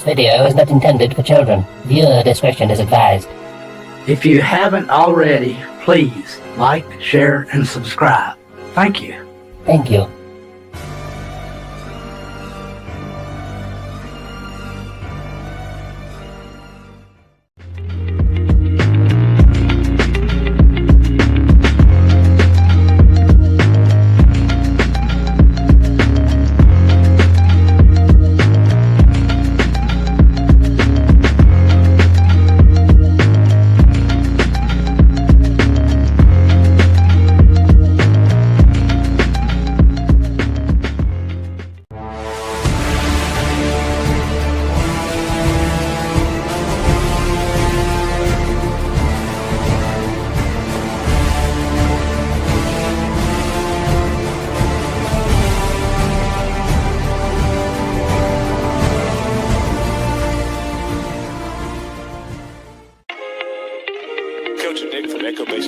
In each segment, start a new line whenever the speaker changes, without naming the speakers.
This video is not intended for children. Viewer discretion is advised.
If you haven't already, please like, share, and subscribe. Thank you.
Thank you.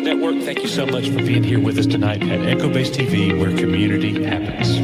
Network, thank you so much for being here with us tonight at Echo Base TV, where community happens.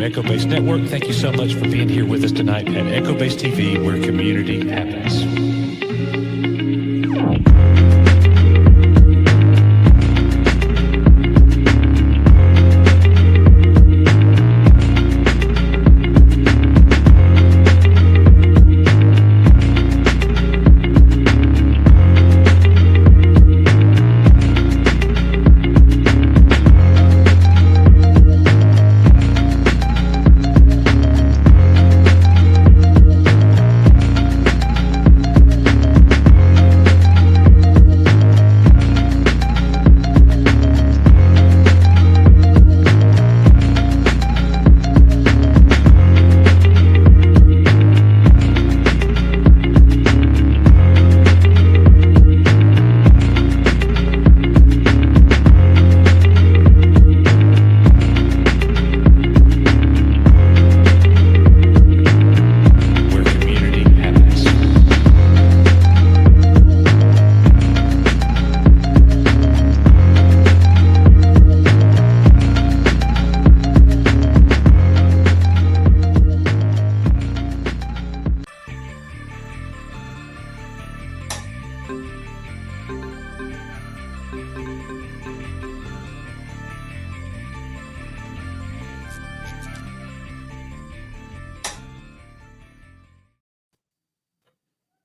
Echo Base Network, thank you so much for being here with us tonight at Echo Base TV, where community happens.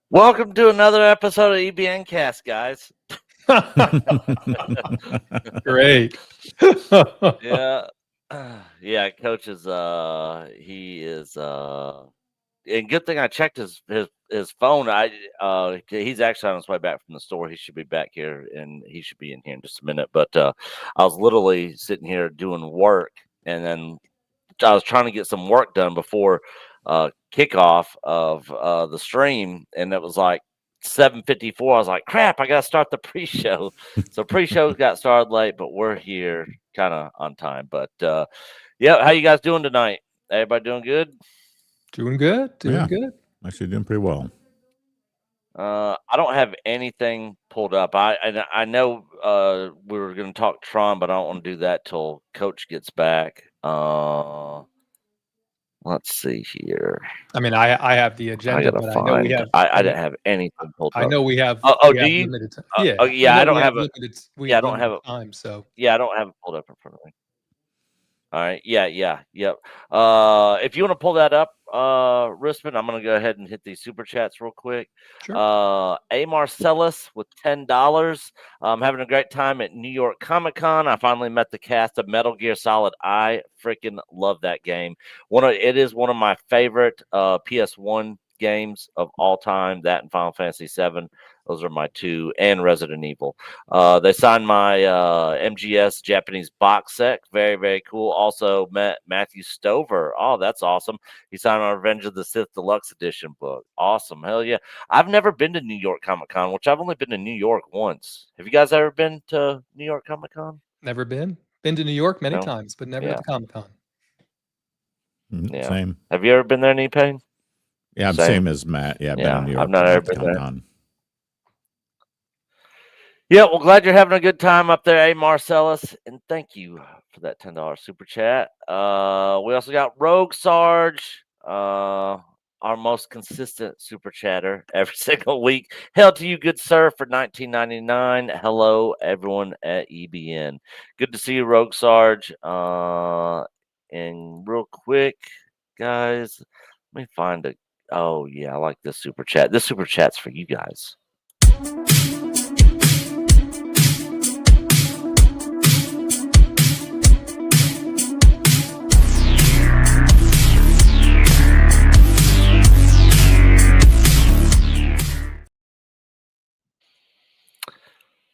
Welcome to another episode of EBN Cast, guys.
Great.
Yeah, Coach is he is and good thing I checked his phone. He's actually on his way back from the store. He should be back here and he should be in here in just a minute. But I was literally sitting here doing work, and then I was trying to get some work done before kickoff of the stream, and it was like 7:54. I was like, crap, I got to start the pre-show. So pre-show got started late, but we're here kind of on time. But yeah, how you guys doing tonight? Everybody doing good?
Doing good.
Yeah.
Good.
Actually doing pretty well.
I don't have anything pulled up. I know we were going to talk Tron, but I don't want to do that till Coach gets back. Let's see here.
I mean, I have the agenda, but I know we have.
I didn't have anything pulled up.
I know we have.
Oh,
we
do
have
you?
limited time.
Yeah.
Yeah.
Yeah, I don't have it.
Yeah, I don't have time. So
yeah, I don't have it pulled up in front of me. All right. Yeah. Yep. If you want to pull that up, Rissman, I'm going to go ahead and hit these super chats real quick.
Sure.
A. Marcellus with $10. I'm having a great time at New York Comic Con. I finally met the cast of Metal Gear Solid. I freaking love that game. It is one of my favorite PS1 games of all time. That and Final Fantasy VII. Those are my two, and Resident Evil. They signed my MGS Japanese box set. Very, very cool. Also met Matthew Stover. Oh, that's awesome. He signed my Revenge of the Sith Deluxe Edition book. Awesome. Hell yeah. I've never been to New York Comic Con, which I've only been to New York once. Have you guys ever been to New York Comic Con?
Never been. Been to New York many
No?
times, but never
Yeah.
at the Comic Con.
Yeah.
Same.
Have you ever been there, any pain?
Yeah, I'm same as Matt. Yeah, I've been in New York.
I've not ever been there.
Comic-Con.
Yeah, well, glad you're having a good time up there, A. Marcellus, and thank you for that $10 super chat. We also got Rogue Sarge, our most consistent super chatter every single week. Hail to you, good sir, for $19.99. Hello, everyone at EBN. Good to see you, Rogue Sarge. And real quick, guys, let me find a. Oh yeah, I like this super chat. This super chat's for you guys.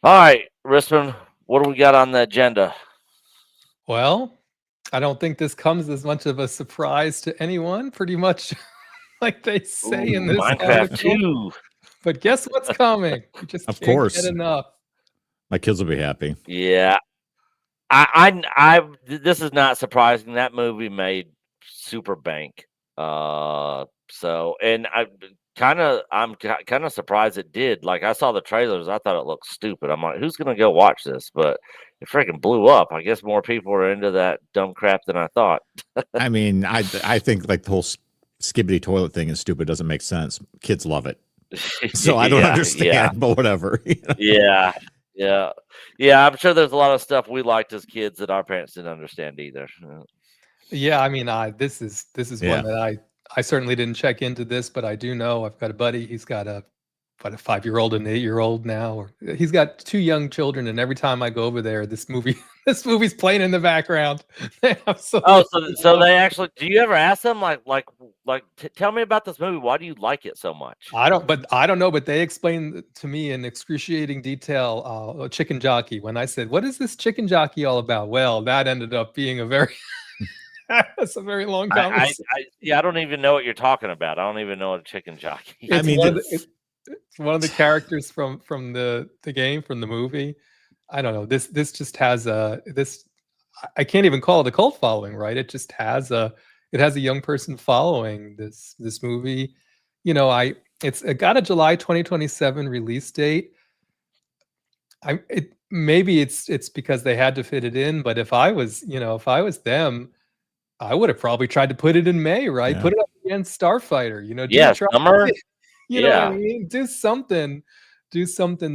All right, Rissman, what do we got on the agenda?
Well, I don't think this comes as much of a surprise to anyone. Pretty much, like they say in this
Minecraft
article.
2.
But guess what's coming? You just
Of
can't
course.
get enough.
My kids will be happy.
Yeah, this is not surprising. That movie made super bank. So, and I'm kind of surprised it did. Like, I saw the trailers, I thought it looked stupid. I'm like, who's gonna go watch this? But it freaking blew up. I guess more people are into that dumb crap than I thought.
I mean, I think like the whole skibbity toilet thing is stupid. Doesn't make sense. Kids love it. So I don't understand, but whatever.
Yeah. I'm sure there's a lot of stuff we liked as kids that our parents didn't understand either.
Yeah, I mean, this is one that I certainly didn't check into this, but I do know I've got a buddy. He's got a 5-year-old and an 8-year-old now. Or he's got 2 young children, and every time I go over there, this movie's playing in the background.
So they actually. Do you ever ask them tell me about this movie? Why do you like it so much?
I don't know, but they explained to me in excruciating detail Chicken Jockey. When I said, "What is this Chicken Jockey all about?" Well, that ended up being a very that's a very long conversation.
I don't even know what you're talking about. I don't even know what a chicken jockey is.
I mean, it's one of the characters from the game, from the movie. I don't know. This just has I can't even call it a cult following, right? It just has a young person following this movie. You know, it got a July 2027 release date. Maybe it's because they had to fit it in, but if I was them, I would have probably tried to put it in May, right?
Yeah.
Put it up against Starfighter,
summer.
You know what I mean? Do something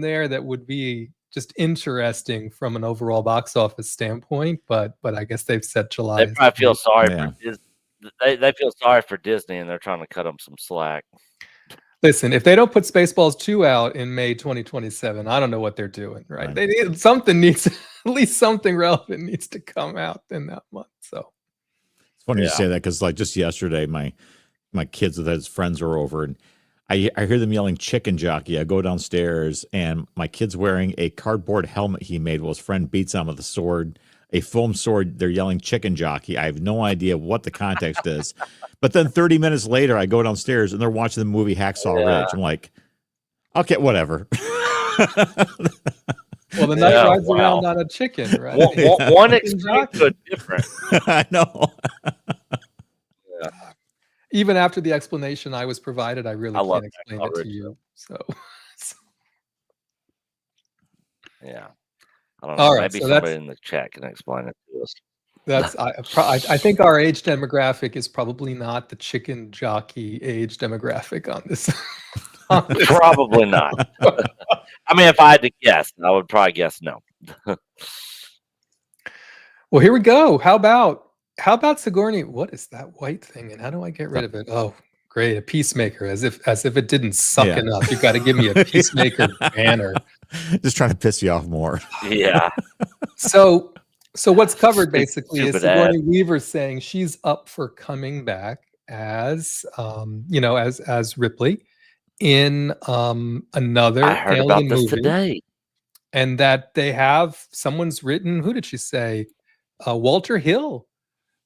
there that would be just interesting from an overall box office standpoint. But I guess they've set July.
They probably feel sorry for Disney. They feel sorry for Disney, and they're trying to cut them some slack.
Listen, if they don't put Spaceballs 2 out in May 2027, I don't know what they're doing, right? They need at least something relevant needs to come out in that month. So
it's funny you say that, because like just yesterday, my kids with his friends were over, and I hear them yelling "chicken jockey." I go downstairs, and my kid's wearing a cardboard helmet he made while his friend beats him with a sword, a foam sword. They're yelling "chicken jockey." I have no idea what the context is. But then 30 minutes later, I go downstairs, and they're watching the movie Hacksaw Ridge. I'm like, Okay, whatever.
Well, the knight
Yeah,
rides
wow.
around on a chicken, right?
One extreme to a different.
I know.
Even after the explanation I was provided, I really
I love
can't
that
explain it to
coverage,
you. So,
Yeah. I don't know.
all right.
Maybe
So
somebody in the chat can explain it to us.
I think our age demographic is probably not the chicken jockey age demographic on this.
Probably not. I mean, if I had to guess, I would probably guess no.
Well, here we go. How about Sigourney? What is that white thing, and how do I get rid of it? Oh, great, a peacemaker, as if it didn't suck
Yeah.
enough. You got to give me a peacemaker banner.
Just trying to piss you off more.
Yeah.
So what's covered basically is
Stupid ad.
Sigourney Weaver saying she's up for coming back as as Ripley in another
I heard
alien
about this
movie,
today.
and that someone's written. Who did she say? Walter Hill.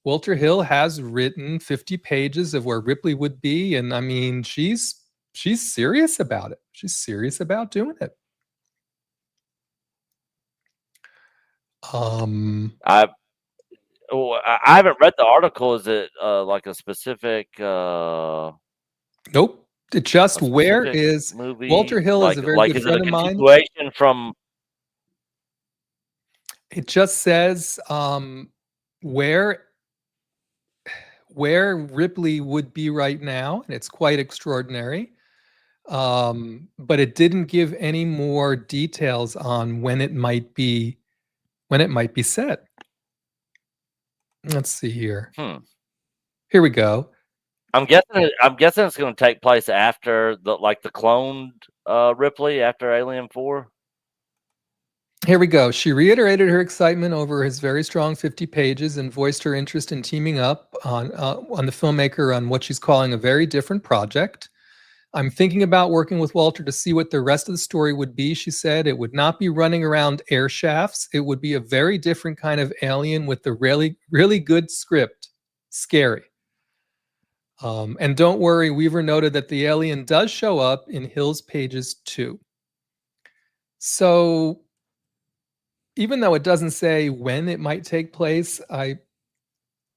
Walter Hill has written 50 pages of where Ripley would be, and I mean, she's serious about it. She's serious about doing it.
I haven't read the article. Is it like a specific?
Nope. It just where is
movie?
Walter Hill is a very good
is
friend
it a
of mine.
continuation from?
It just says where Ripley would be right now, and it's quite extraordinary. But it didn't give any more details on when it might be set. Let's see here. Here we go.
I'm guessing it's going to take place after the cloned Ripley after Alien 4.
Here we go. She reiterated her excitement over his very strong 50 pages and voiced her interest in teaming up on the filmmaker on what she's calling a very different project. I'm thinking about working with Walter to see what the rest of the story would be, she said. It would not be running around air shafts. It would be a very different kind of alien with a really, really good script. Scary. And don't worry, Weaver noted that the alien does show up in Hill's pages too. So even though it doesn't say when it might take place,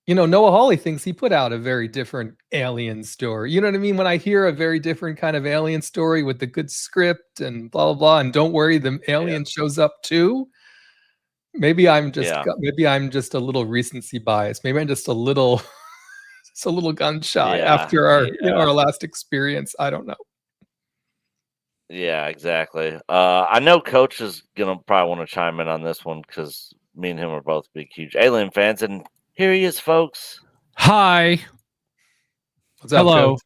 Noah Hawley thinks he put out a very different alien story. You know what I mean? When I hear a very different kind of alien story with the good script and blah, blah, blah, and don't worry, the alien shows up too. Maybe I'm just a little recency bias. Maybe I'm just a little gun shy after our last experience. I don't know.
Yeah, exactly. I know Coach is gonna probably want to chime in on this one because me and him are both big, huge Alien fans, and here he is, folks.
Hi.
What's up,
hello.
Coach?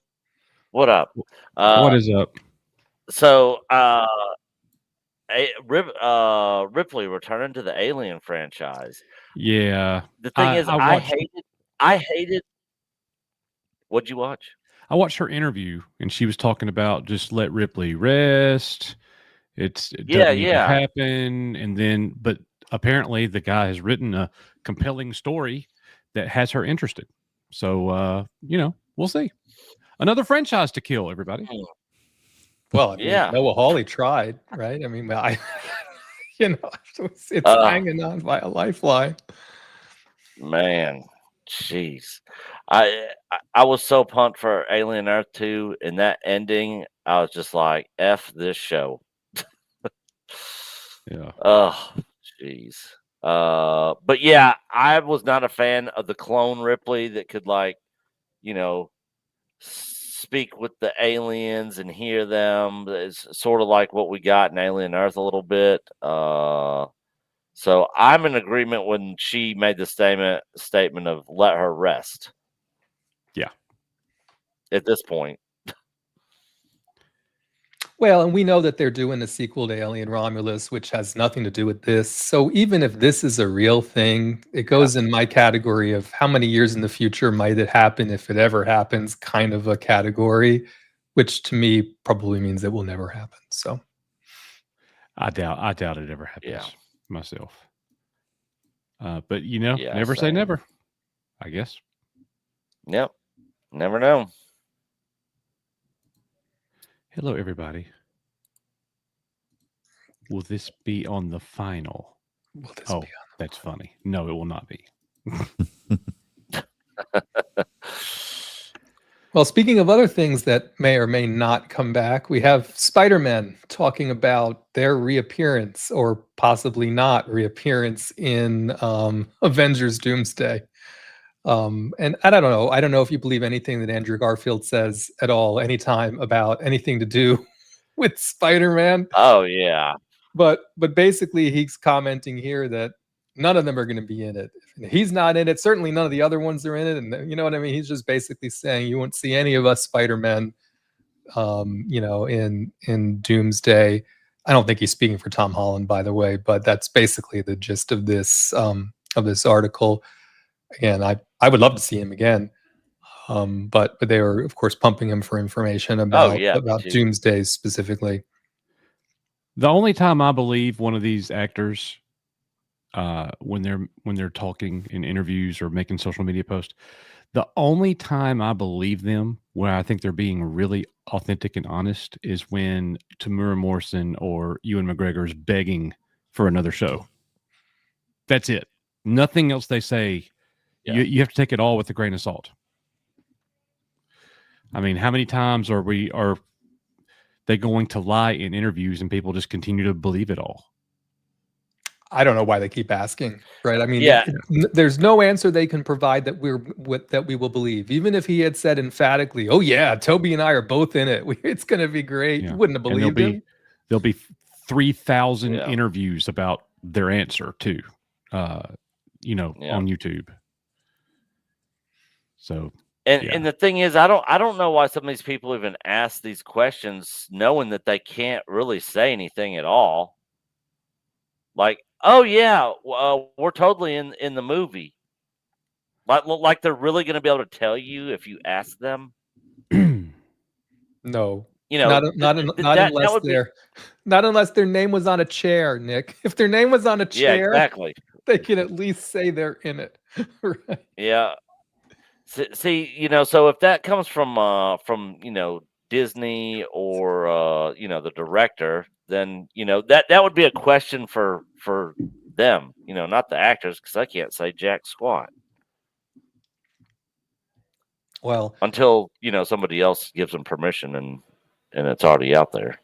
What up?
What is up?
So, Ripley returning to the Alien franchise.
Yeah.
The thing is, I hated. What'd you watch?
I watched her interview, and she was talking about just let Ripley rest. It doesn't need to happen, and then, but apparently the guy has written a compelling story that has her interested. So, we'll see. Another franchise to kill, everybody.
Well, I mean, Noah Hawley tried, right? I mean, it's hanging on by a lifeline.
Man, jeez. I was so pumped for Alien Earth 2, and that ending, I was just like, F this show.
Yeah.
Oh, jeez. But yeah, I was not a fan of the clone Ripley that could speak with the aliens and hear them. It's sort of like what we got in Alien Earth a little bit. So I'm in agreement when she made the statement of let her rest.
Yeah.
At this point.
Well, and we know that they're doing a sequel to Alien Romulus, which has nothing to do with this. So even if this is a real thing, it goes in my category of how many years in the future might it happen if it ever happens, kind of a category, which to me probably means it will never happen. So
I doubt it ever happens myself. But never say never, I guess.
Yep. Never know.
Hello, everybody. Will this be on the final? That's funny. No, it will not be.
Well, speaking of other things that may or may not come back, we have Spider-Man talking about their reappearance or possibly not reappearance in Avengers Doomsday. And I don't know. I don't know if you believe anything that Andrew Garfield says at all, anytime about anything to do with Spider-Man.
Oh yeah.
But basically he's commenting here that none of them are going to be in it. He's not in it. Certainly none of the other ones are in it. And you know what I mean? He's just basically saying you won't see any of us Spider-Men, in Doomsday. I don't think he's speaking for Tom Holland, by the way, but that's basically the gist of this article. Again, I would love to see him again. But they were, of course, pumping him for information about Doomsday specifically.
The only time I believe one of these actors, when they're talking in interviews or making social media posts, the only time I believe them, where I think they're being really authentic and honest, is when Tamura Morrison or Ewan McGregor is begging for another show. That's it. Nothing else they say. Yeah. You have to take it all with a grain of salt. I mean, how many times are they going to lie in interviews and people just continue to believe it all?
I don't know why they keep asking, right? I mean, there's no answer they can provide that we will believe. Even if he had said emphatically, "Oh yeah, Toby and I are both in it. It's going to be great." Yeah. You wouldn't have believed him.
There'll be 3,000 interviews about their answer too, on YouTube. So.
And the thing is, I don't know why some of these people even ask these questions, knowing that they can't really say anything at all. Like, oh yeah, we're totally in the movie. Like they're really going to be able to tell you if you ask them.
No,
not
unless their name was on a chair, Nick. If their name was on a chair,
exactly,
they can at least say they're in it. Right?
Yeah. See, so if that comes from Disney or the director, then that would be a question for them, not the actors, because I can't say jack squat.
Well,
until somebody else gives them permission and it's already out there.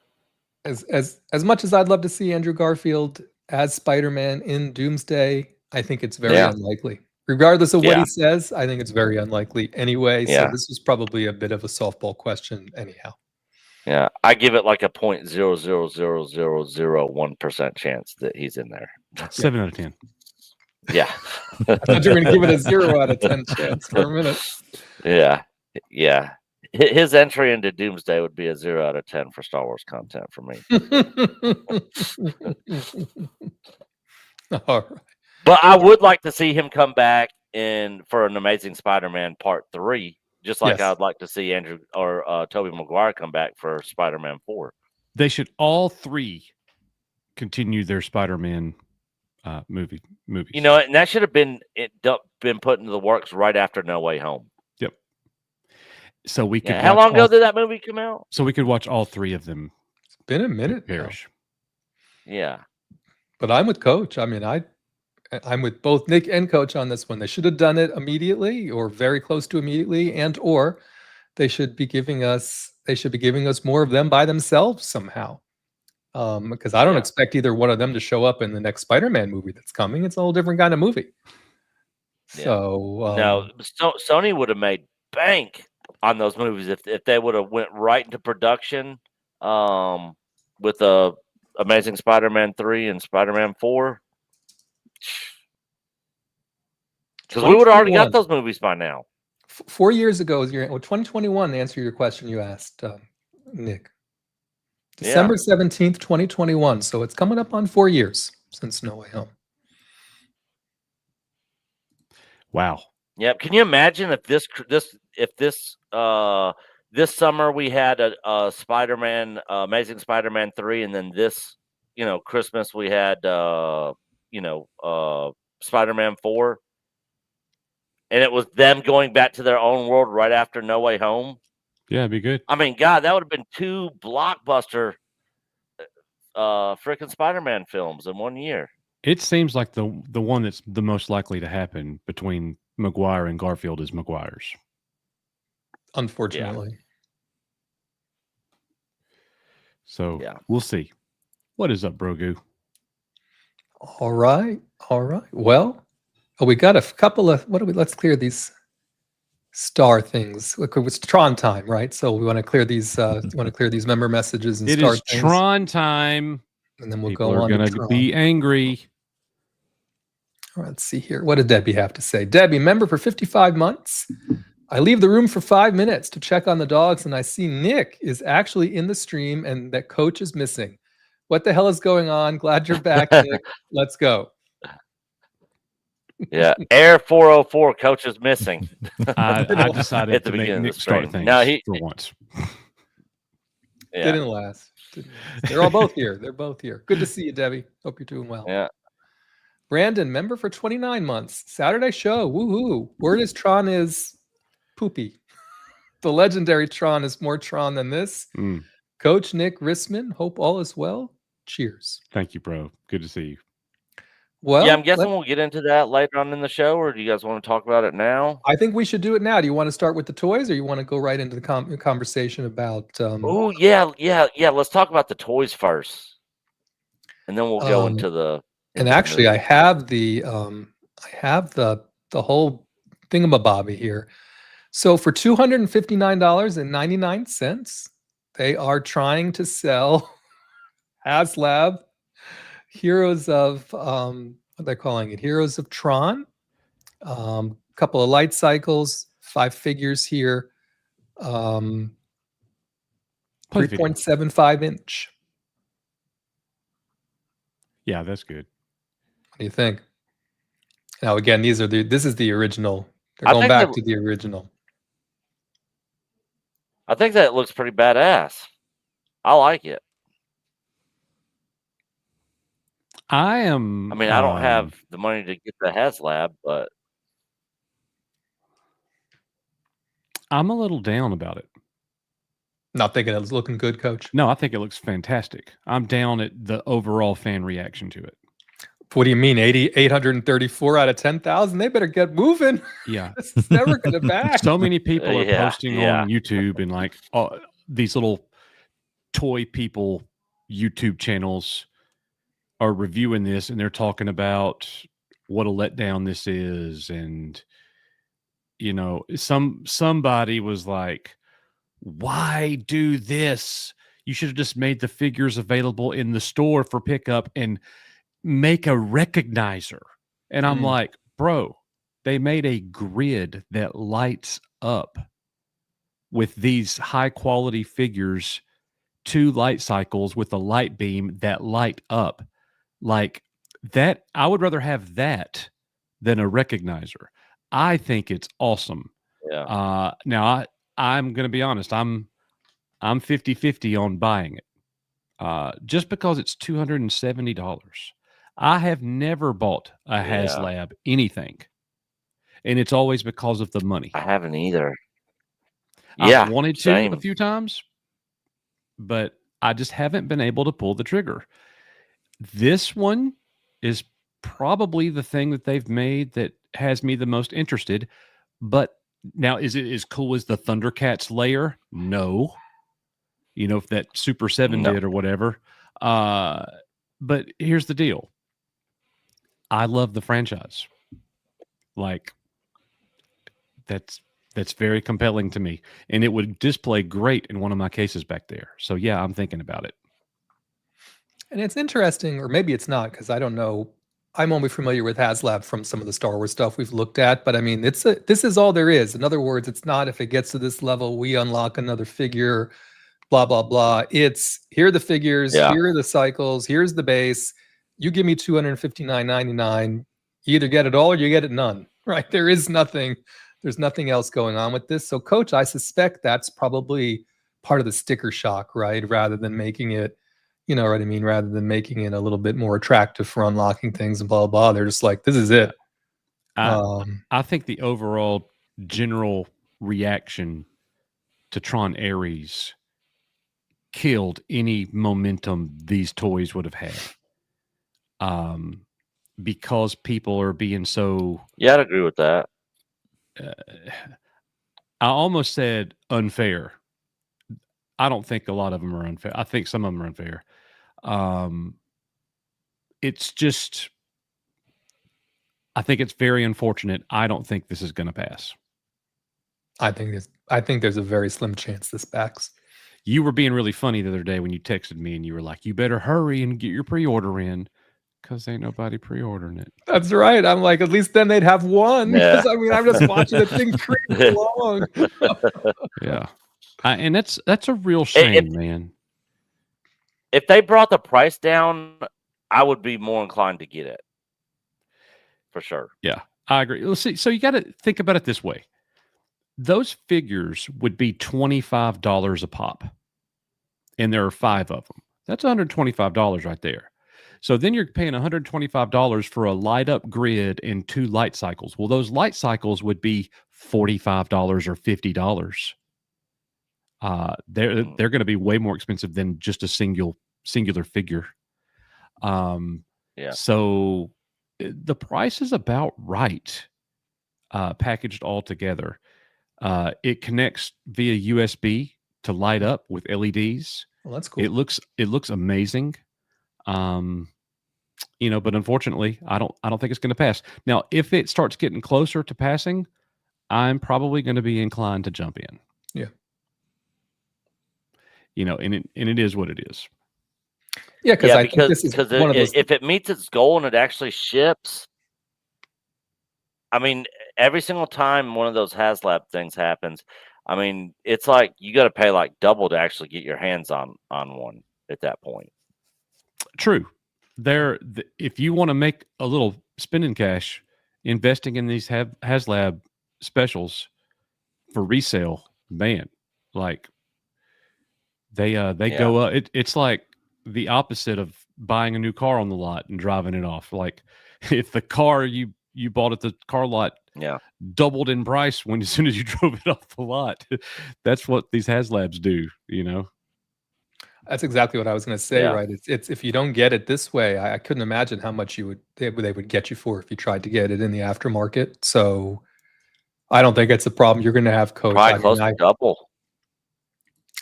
As much as I'd love to see Andrew Garfield as Spider-Man in Doomsday, I think it's very unlikely. Regardless of what he says, I think it's very unlikely anyway. So this was probably a bit of a softball question anyhow.
Yeah, I give it like a 0.00001% chance that he's in there.
7 out of 10.
Yeah.
I thought you were going to give it a 0 out of 10 chance for a minute.
Yeah. His entry into Doomsday would be a 0 out of 10 for Star Wars content for me.
All right.
But I would like to see him come back for an Amazing Spider-Man Part 3, just like I'd like to see Andrew or Tobey Maguire come back for Spider-Man 4.
They should all three continue their Spider-Man movies.
And that should have been put into the works right after No Way Home.
Yep. So we could.
How long ago did that movie come out?
So we could watch all three of them.
It's been a minute.
Perish.
Yeah.
But I'm with Coach. I mean, I'm with both Nick and Coach on this one. They should have done it immediately or very close to immediately, or they should be giving us more of them by themselves somehow. Because I don't expect either one of them to show up in the next Spider-Man movie that's coming. It's a whole different kind of movie. So
no, Sony would have made bank on those movies if they would have went right into production with Amazing Spider-Man 3 and Spider-Man 4. Because we would have already got those movies by now.
4 years ago, 2021, to answer your question you asked, Nick. December 17th, 2021. So it's coming up on 4 years since No Way Home.
Wow.
Yeah. Can you imagine if this summer we had a Spider-Man, Amazing Spider-Man 3, and then this, Christmas we had Spider-Man 4, and it was them going back to their own world right after No Way Home.
Yeah, it'd be good.
I mean, God, that would have been 2 blockbuster freaking Spider-Man films in 1 year.
It seems like the one that's the most likely to happen between Maguire and Garfield is Maguire's.
Unfortunately.
So we'll see. What is up, Brogu?
All right. Well, we got a couple of let's clear these star things. Look, it's Tron time, right? So we want to clear these member messages and star things.
It is Tron time.
And then we'll
People
go on.
People are going to be angry.
All right, let's see here. What did Debbie have to say? Debbie, member for 55 months. I leave the room for 5 minutes to check on the dogs, and I see Nick is actually in the stream and that Coach is missing. What the hell is going on? Glad you're back, Nick. Let's go.
Yeah, Air 404 Coach is missing.
I decided
at the
to make
beginning
Nick
of the
start
stream.
things for once.
Didn't last. They're all both here. They're both here. Good to see you, Debbie. Hope you're doing well.
Yeah.
Brandon, member for 29 months. Saturday show. Woohoo. Word is Tron is poopy. The legendary Tron is more Tron than this. Coach Nick Rissman, hope all is well. Cheers.
Thank you, bro. Good to see you.
Well,
yeah, I'm guessing we'll get into that later on in the show, or do you guys want to talk about it now?
I think we should do it now. Do you want to start with the toys, or you want to go right into the conversation about?
Oh yeah. Let's talk about the toys first, and then we'll go into the.
And actually, I have the whole thingamabobby here. So for $259.99, they are trying to sell HasLab Heroes of what they're calling it, Heroes of Tron. Couple of light cycles, 5 figures here. 3.75 inch.
Yeah, that's good.
What do you think? Now again, this is the original. They're going back to the original.
I think that looks pretty badass. I like it. I mean, I don't have the money to get the HasLab, but
I'm a little down about it.
Not thinking it's looking good, Coach?
No, I think it looks fantastic. I'm down at the overall fan reaction to it.
What do you mean? 834 out of 10,000? They better get moving.
Yeah.
It's never going to back.
So many people are posting on YouTube and like these little toy people YouTube channels are reviewing this, and they're talking about what a letdown this is. And, you know, somebody was like, why do this? You should have just made the figures available in the store for pickup and make a recognizer. And I'm like, bro, they made a grid that lights up with these high quality figures, 2 light cycles with a light beam that light up like that. I would rather have that than a recognizer. I think it's awesome.
Yeah.
Now I'm going to be honest. I'm 50-50 on buying it. Just because it's $270. I have never bought a HasLab anything, and it's always because of the money.
I haven't either.
I've wanted to a few times, but I just haven't been able to pull the trigger. This one is probably the thing that they've made that has me the most interested. But now, is it as cool as the Thundercats layer? No. You know, if that Super 7 did or whatever. But here's the deal. I love the franchise. Like, that's very compelling to me. And it would display great in one of my cases back there. So, yeah, I'm thinking about it.
And it's interesting, or maybe it's not, because I don't know. I'm only familiar with HasLab from some of the Star Wars stuff we've looked at. But, I mean, this is all there is. In other words, it's not if it gets to this level, we unlock another figure, blah, blah, blah. It's here are the figures, here are the cycles, here's the base. You give me $259.99. You either get it all or you get it none, right? There's nothing else going on with this. So, Coach, I suspect that's probably part of the sticker shock, right? Rather than making it, you know what I mean? Rather than making it a little bit more attractive for unlocking things and blah, blah, blah. They're just like, this is it.
I think the overall general reaction to Tron Ares killed any momentum these toys would have had. Because people are being so.
Yeah, I'd agree with that.
I almost said unfair. I don't think a lot of them are unfair. I think some of them are unfair. It's just, I think it's very unfortunate. I don't think this is going to pass.
I think there's a very slim chance this backs.
You were being really funny the other day when you texted me and you were like, you better hurry and get your pre-order in because ain't nobody pre-ordering it.
That's right. I'm like, at least then they'd have one.
Yeah.
I mean, I'm just watching the thing creep along.
Yeah. And that's a real shame, man.
If they brought the price down, I would be more inclined to get it. For sure.
Yeah, I agree. Let's see. So you got to think about it this way. Those figures would be $25 a pop. And there are 5 of them. That's $125 right there. So then you're paying $125 for a light up grid and 2 light cycles. Well, those light cycles would be $45 or $50. They're going to be way more expensive than just a singular figure.
Yeah.
So the price is about right, packaged all together. It connects via USB to light up with LEDs.
Well, that's cool.
It looks amazing. But unfortunately, I don't think it's going to pass. Now, if it starts getting closer to passing, I'm probably going to be inclined to jump in.
Yeah.
And it is what it is.
Yeah,
because
I think this is one of those.
If it meets its goal and it actually ships, I mean, every single time one of those HasLab things happens, I mean, it's like you got to pay like double to actually get your hands on one at that point.
True. If you want to make a little spending cash, investing in these HasLab specials for resale, man, like they go up. It's like the opposite of buying a new car on the lot and driving it off. Like if the car you bought at the car lot doubled in price as soon as you drove it off the lot. That's what these HasLabs do,
That's exactly what I was going to say, right? It's if you don't get it this way, I couldn't imagine how much they would get you for if you tried to get it in the aftermarket. So I don't think it's a problem. You're going to have, Coach.
Probably close to double.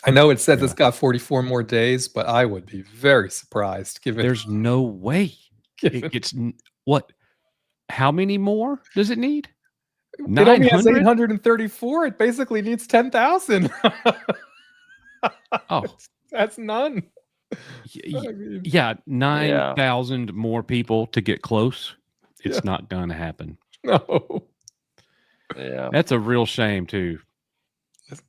I know it says it's got 44 more days, but I would be very surprised.
There's no way it gets what? How many more does it need?
It only has 834. It basically needs 10,000.
Oh,
that's none.
Yeah, 9,000 more people to get close. It's not going to happen.
No.
Yeah,
that's a real shame too.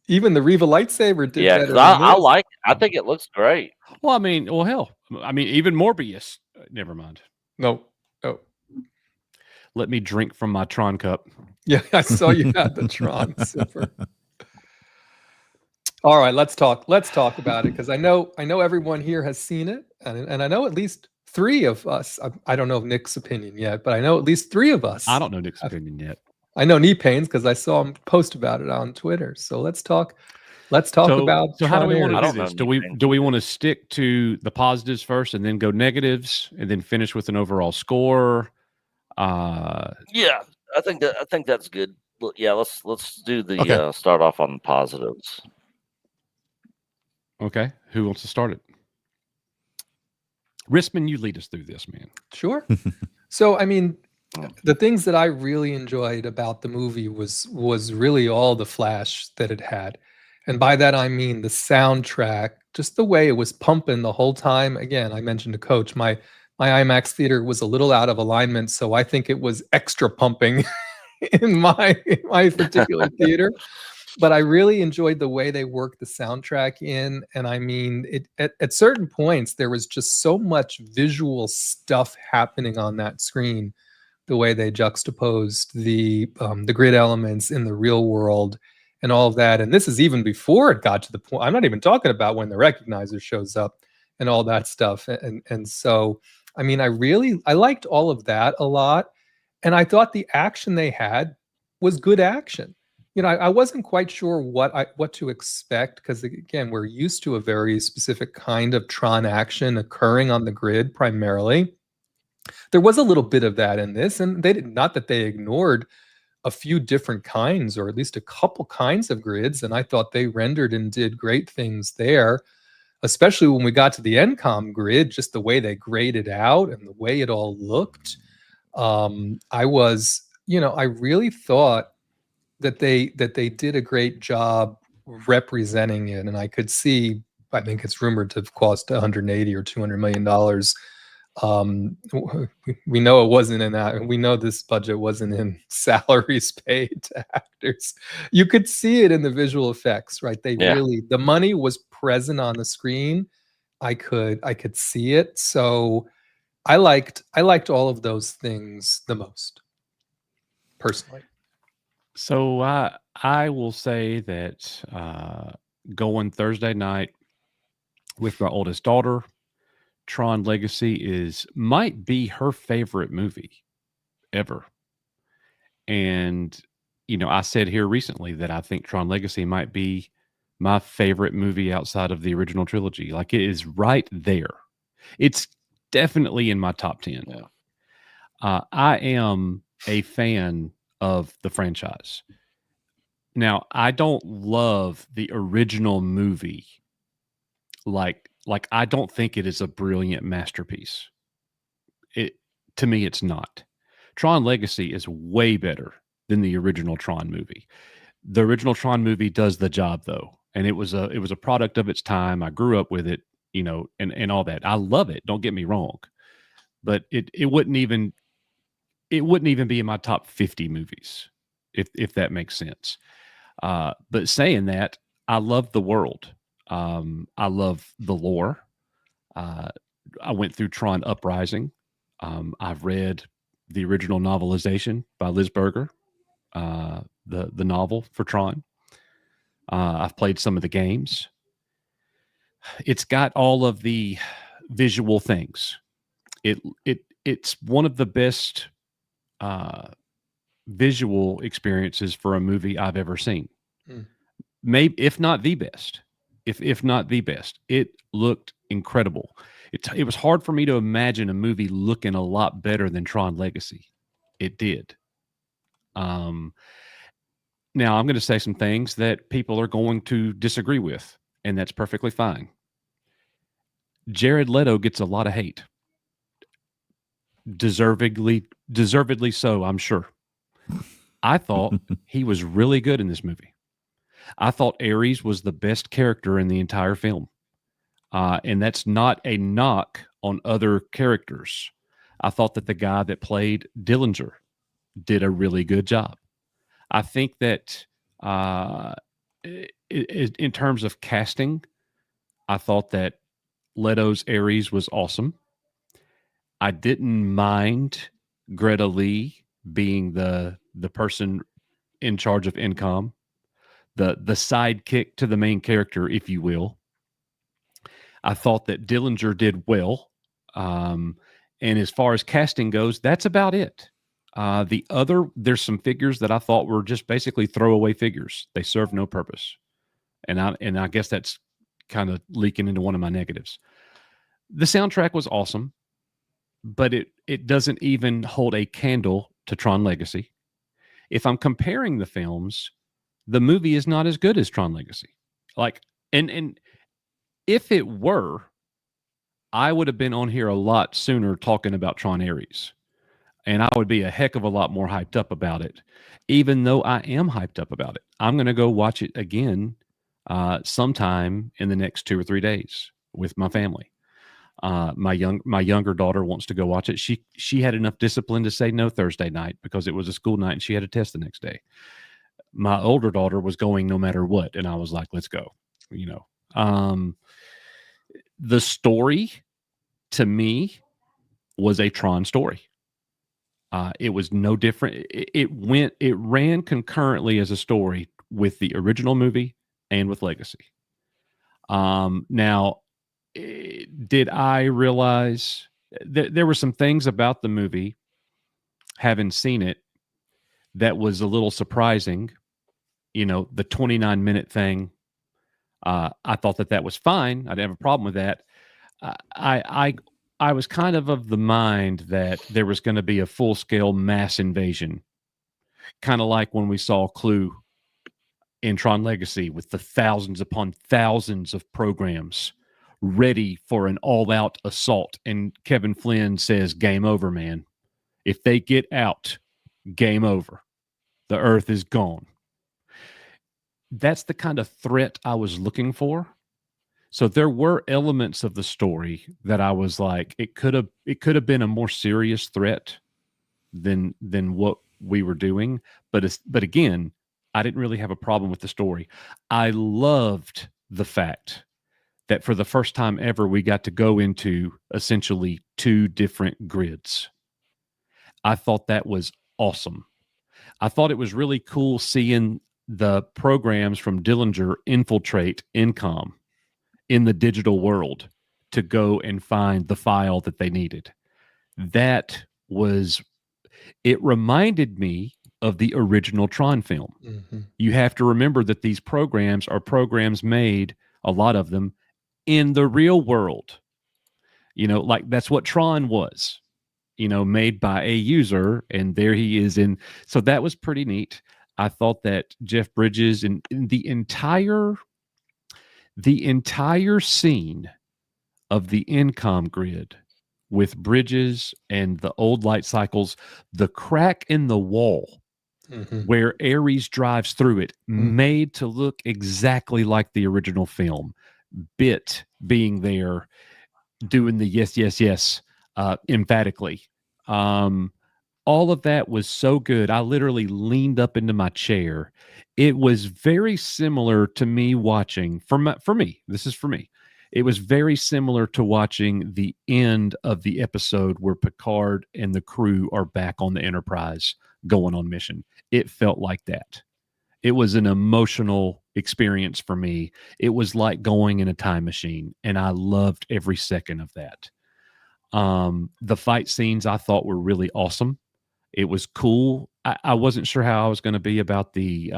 Even the Riva lightsaber did better.
I think it looks great.
Well, hell. Even Morbius. Never mind.
No.
Let me drink from my Tron cup.
Yeah, I saw you had the Tron sipper. All right, let's talk about it because I know everyone here has seen it, and I know at least 3 of us. I don't know Nick's opinion yet, but I know at least 3 of us.
I don't know Nick's opinion yet.
I know knee pains because I saw him post about it on Twitter. So let's talk about.
So how do we want to do this? Do we want to stick to the positives first and then go negatives and then finish with an overall score?
Yeah, I think that's good. Yeah, let's do the start off on the positives.
Okay, who wants to start it? Rissman, you lead us through this, man.
Sure. So, the things that I really enjoyed about the movie was really all the flash that it had. And by that, I mean the soundtrack, just the way it was pumping the whole time. Again, I mentioned to Coach, my IMAX theater was a little out of alignment, so I think it was extra pumping in my particular theater. But I really enjoyed the way they worked the soundtrack in. And at certain points, there was just so much visual stuff happening on that screen. The way they juxtaposed the grid elements in the real world and all of that. And this is even before it got to the point. I'm not even talking about when the recognizer shows up and all that stuff. And so, I liked all of that a lot. And I thought the action they had was good action. I wasn't quite sure what to expect because again, we're used to a very specific kind of Tron action occurring on the grid primarily. There was a little bit of that in this, and they did not that they ignored a few different kinds, or at least a couple kinds of grids, and I thought they rendered and did great things there, especially when we got to the NCOM grid, just the way they graded out and the way it all looked. I really thought that they did a great job representing it, and I could see. I think it's rumored to have cost 180 or 200 million dollars. We know it wasn't in that. We know this budget wasn't in salaries paid to actors. You could see it in the visual effects, right? The money was present on the screen. I could see it. So I liked all of those things the most, personally.
So I will say that going Thursday night with my oldest daughter, Tron Legacy might be her favorite movie ever. And, I said here recently that I think Tron Legacy might be my favorite movie outside of the original trilogy. Like, it is right there. It's definitely in my top 10.
Yeah.
I am a fan of the franchise. Now, I don't love the original movie. Like I don't think it is a brilliant masterpiece. To me, it's not. Tron Legacy is way better than the original Tron movie. The original Tron movie does the job, though, and it was a product of its time. I grew up with it, and all that. I love it. Don't get me wrong, but it wouldn't even be in my top 50 movies, if that makes sense. But saying that, I love the world. I love the lore. I went through Tron Uprising. I've read the original novelization by Liz Berger, the novel for Tron. I've played some of the games. It's got all of the visual things. It's one of the best visual experiences for a movie I've ever seen. Maybe, if not the best. If not the best. It looked incredible. It was hard for me to imagine a movie looking a lot better than Tron Legacy. It did. Now I'm going to say some things that people are going to disagree with, and that's perfectly fine. Jared Leto gets a lot of hate. Deservedly so, I'm sure. I thought he was really good in this movie. I thought Ares was the best character in the entire film. And that's not a knock on other characters. I thought that the guy that played Dillinger did a really good job. I think that in terms of casting, I thought that Leto's Ares was awesome. I didn't mind Greta Lee being the person in charge of Incom, the sidekick to the main character, if you will. I thought that Dillinger did well. And as far as casting goes, that's about it. There's some figures that I thought were just basically throwaway figures. They serve no purpose. And I guess that's kind of leaking into one of my negatives. The soundtrack was awesome, but it doesn't even hold a candle to Tron Legacy. If I'm comparing the films, the movie is not as good as Tron Legacy. And if it were, I would have been on here a lot sooner talking about Tron Ares. And I would be a heck of a lot more hyped up about it, even though I am hyped up about it. I'm going to go watch it again sometime in the next 2 or 3 days with my family. My younger daughter wants to go watch it. She had enough discipline to say no Thursday night because it was a school night and she had a test the next day. My older daughter was going no matter what, and I was like, let's go. The story to me was a Tron story. It was no different. It ran concurrently as a story with the original movie and with Legacy. Now, did I realize that there were some things about the movie, having seen it, that was a little surprising. the 29-minute thing. I thought that was fine. I didn't have a problem with that. I was kind of the mind that there was going to be a full-scale mass invasion, kind of like when we saw Clue in Tron Legacy with the thousands upon thousands of programs ready for an all-out assault. And Kevin Flynn says, game over, man. If they get out, game over. The Earth is gone. That's the kind of threat I was looking for. So there were elements of the story that I was like, it could have been a more serious threat than what we were doing. But again, I didn't really have a problem with the story. I loved the fact that for the first time ever, we got to go into essentially 2 different grids. I thought that was awesome. I thought it was really cool seeing the programs from Dillinger infiltrate Incom in the digital world to go and find the file that they needed. It reminded me of the original Tron film. Mm-hmm. You have to remember that these programs are programs made, a lot of them, in the real world. Like that's what Tron was, made by a user, and there he is in. So that was pretty neat. I thought that Jeff Bridges and the entire scene of the Incom grid with Bridges and the old light cycles, the crack in the wall where Ares drives through it, made to look exactly like the original film. Bit being there, doing the yes, yes, yes, emphatically. All of that was so good. I literally leaned up into my chair. It was very similar to me watching, for me, this is for me. It was very similar to watching the end of the episode where Picard and the crew are back on the Enterprise going on mission. It felt like that. It was an emotional experience for me. It was like going in a time machine, and I loved every second of that. The fight scenes I thought were really awesome. It was cool. I wasn't sure how I was going to be about the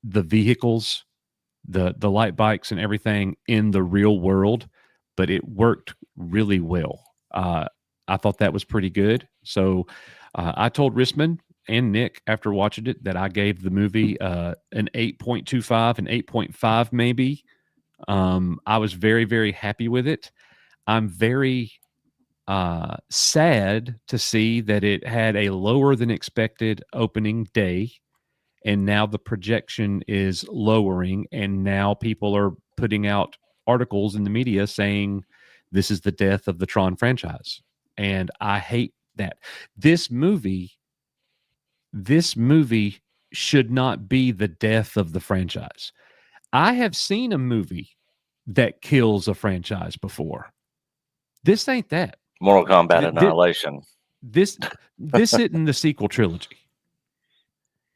vehicles, the light bikes and everything in the real world, but it worked really well. I thought that was pretty good. So I told Rissman and Nick after watching it that I gave the movie an 8.25, an 8.5 maybe. I was very, very happy with it. I'm very sad to see that it had a lower than expected opening day, and now the projection is lowering, and now people are putting out articles in the media saying this is the death of the Tron franchise, and I hate that. This movie should not be the death of the franchise. I have seen a movie that kills a franchise before. This ain't that.
Mortal Kombat Annihilation.
This isn't the sequel trilogy.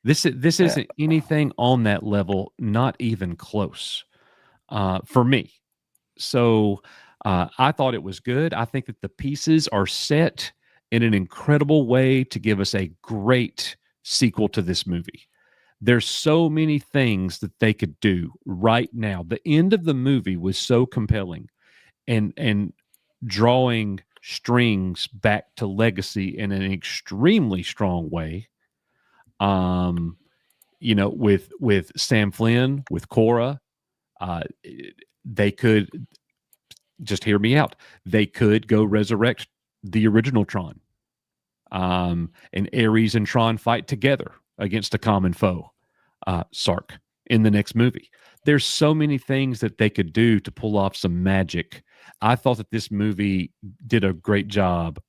This isn't anything on that level, not even close, for me. So I thought it was good. I think that the pieces are set in an incredible way to give us a great sequel to this movie. There's so many things that they could do right now. The end of the movie was so compelling, and drawing strings back to Legacy in an extremely strong way. With Sam Flynn, with Cora, they could just hear me out. They could go resurrect the original Tron. And Ares and Tron fight together against a common foe, Sark, in the next movie. There's so many things that they could do to pull off some magic. I thought that this movie did a great job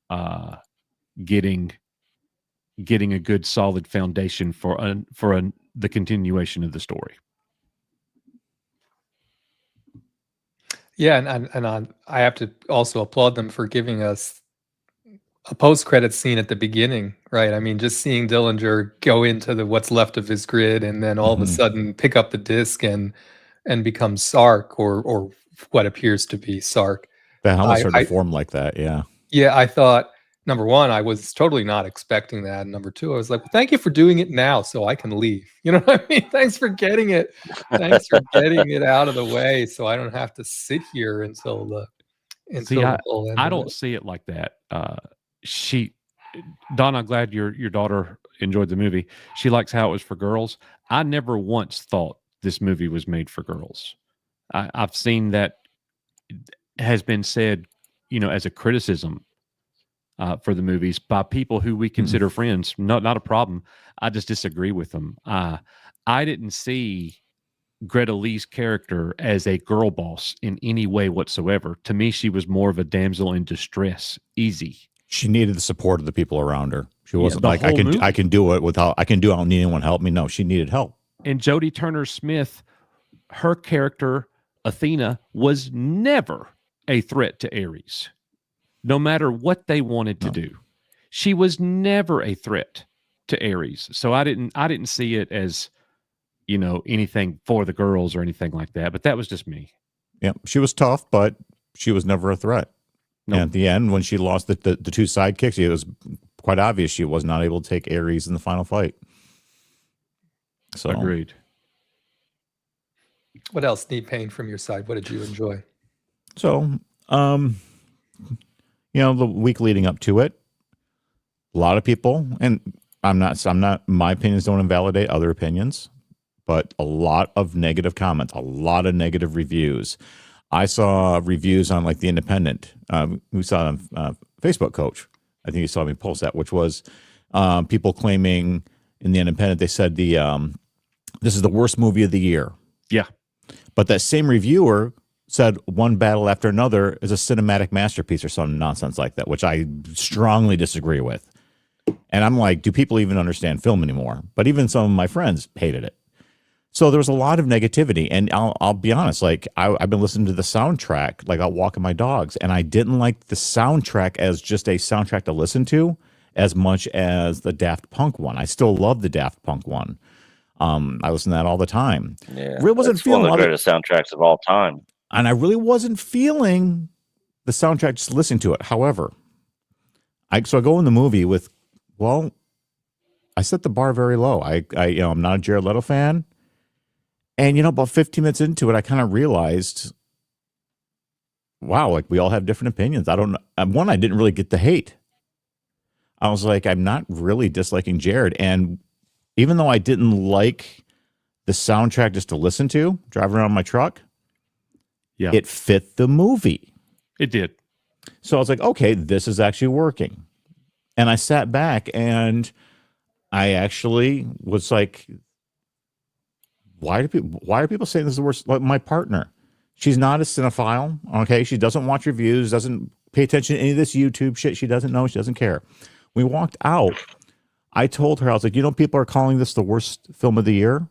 getting a good solid foundation for the continuation of the story.
Yeah, and I have to also applaud them for giving us a post-credit scene at the beginning, right? I mean, just seeing Dillinger go into what's left of his grid, and then all of a sudden pick up the disc and become Sark, or what appears to be Sark.
The helmet started to form like that, yeah.
Yeah, I thought number one, I was totally not expecting that. And number two, I was like, well, thank you for doing it now so I can leave. You know what I mean? Thanks for getting it. Thanks for getting it out of the way so I don't have to sit here until the whole end.
I don't see it like that. Don, I'm glad your daughter enjoyed the movie. She likes how it was for girls. I never once thought this movie was made for girls. I've seen that has been said, as a criticism for the movies by people who we consider friends. Not a problem. I just disagree with them. I didn't see Greta Lee's character as a girl boss in any way whatsoever. To me, she was more of a damsel in distress. Easy.
She needed the support of the people around her. She wasn't like, I can do it without, I don't need anyone to help me. No, she needed help.
And Jodie Turner-Smith, her character, Athena, was never a threat to Ares. No matter what they wanted to do. She was never a threat to Ares. So I didn't see it as, anything for the girls or anything like that. But that was just me.
Yeah, she was tough, but she was never a threat. Nope. And at the end, when she lost the two sidekicks, it was quite obvious she was not able to take Ares in the final fight. So
agreed.
What else, Steve Payne, from your side? What did you enjoy?
So, the week leading up to it, a lot of people, and I'm not, my opinions don't invalidate other opinions, but a lot of negative comments, a lot of negative reviews. I saw reviews on like The Independent. We saw on Facebook Coach. I think you saw me post that, which was people claiming in The Independent, they said this is the worst movie of the year.
Yeah.
But that same reviewer said One Battle After Another is a cinematic masterpiece or some nonsense like that, which I strongly disagree with. And I'm like, do people even understand film anymore? But even some of my friends hated it. So there was a lot of negativity, and I'll be honest, like I've been listening to the soundtrack, like out walking my dogs, and I didn't like the soundtrack as just a soundtrack to listen to as much as the Daft Punk one. I still love the Daft Punk one. I listen to that all the time.
Yeah,
really wasn't
it's
feeling
one of the greatest soundtracks of all time.
And I really wasn't feeling the soundtrack just listening to it. However, I go in the movie with, well, I set the bar very low. I'm not a Jared Leto fan. And, about 15 minutes into it, I kind of realized, wow, like we all have different opinions. I don't know. One, I didn't really get the hate. I was like, I'm not really disliking Jared. And even though I didn't like the soundtrack just to listen to, driving around my truck, it fit the movie.
It did.
So I was like, okay, this is actually working. And I sat back and I actually was like, why are people saying this is the worst? Like my partner, she's not a cinephile. Okay. She doesn't watch reviews, doesn't pay attention to any of this YouTube shit. She doesn't know. She doesn't care. We walked out. I told her, I was like, people are calling this the worst film of the year.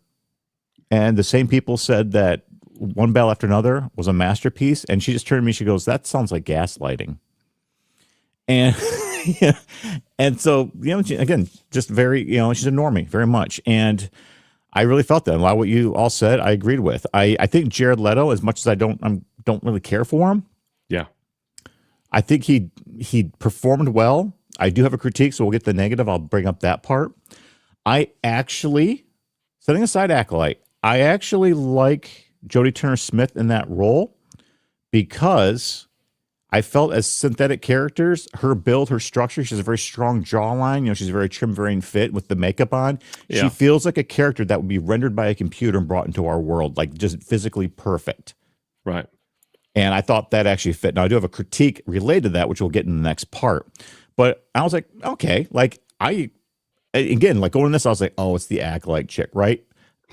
And the same people said that One Battle After Another was a masterpiece. And she just turned to me, she goes, that sounds like gaslighting. And, and so, again, just very, she's a normie very much. And I really felt that. A lot of what you all said, I agreed with. I think Jared Leto, as much as I don't really care for him.
Yeah.
I think he performed well. I do have a critique, so we'll get the negative. I'll bring up that part. I actually, setting aside Acolyte, I actually like Jodie Turner-Smith in that role because I felt as synthetic characters, her build, her structure, she has a very strong jawline. She's very trim, very fit with the makeup on. Yeah. She feels like a character that would be rendered by a computer and brought into our world, like just physically perfect.
Right.
And I thought that actually fit. Now, I do have a critique related to that, which we'll get in the next part. But I was like, okay, like again, like going in this, I was like, oh, it's the Acolyte chick, right?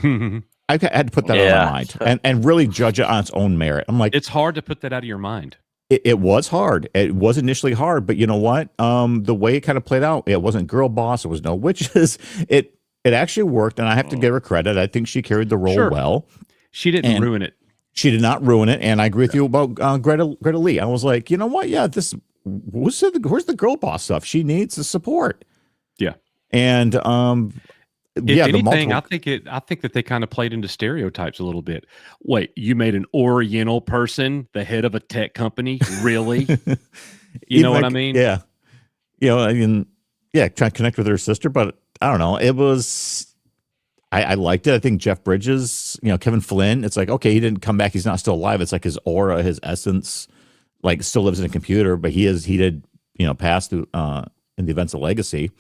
I had to put that out of my mind and really judge it on its own merit. I'm like,
it's hard to put that out of your mind.
It was hard. It was initially hard, but you know what? The way it kind of played out, it wasn't girl boss. It was no witches. It actually worked, and I have to give her credit. I think she carried the role well.
She didn't ruin it.
She did not ruin it, and I agree with you about Greta Lee. I was like, you know what? Yeah, where's the girl boss stuff? She needs the support.
Yeah,
and
if anything, I think that they kind of played into stereotypes a little bit. Wait, you made an Oriental person the head of a tech company? Really? You know what I mean?
Yeah. I mean, yeah, trying to connect with her sister, but I don't know. It was. I liked it. I think Jeff Bridges, Kevin Flynn. It's like, okay, he didn't come back. He's not still alive. It's like his aura, his essence, like still lives in a computer. But he did pass through in the events of Legacy.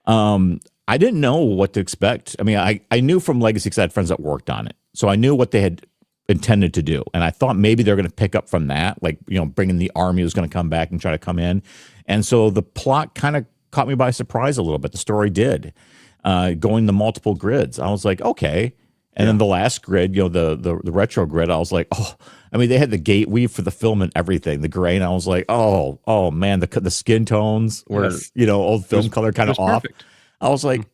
I didn't know what to expect. I mean, I knew from Legacy because I had friends that worked on it, so I knew what they had intended to do, and I thought maybe they're going to pick up from that, like bringing the army was going to come back and try to come in, and so the plot kind of caught me by surprise a little bit. The story did. Going to multiple grids. I was like, okay. And then the last grid, the retro grid, I was like, oh, I mean, they had the gate weave for the film and everything, the grain. I was like, oh man, the skin tones were, old film color kind of off. Perfect. I was like,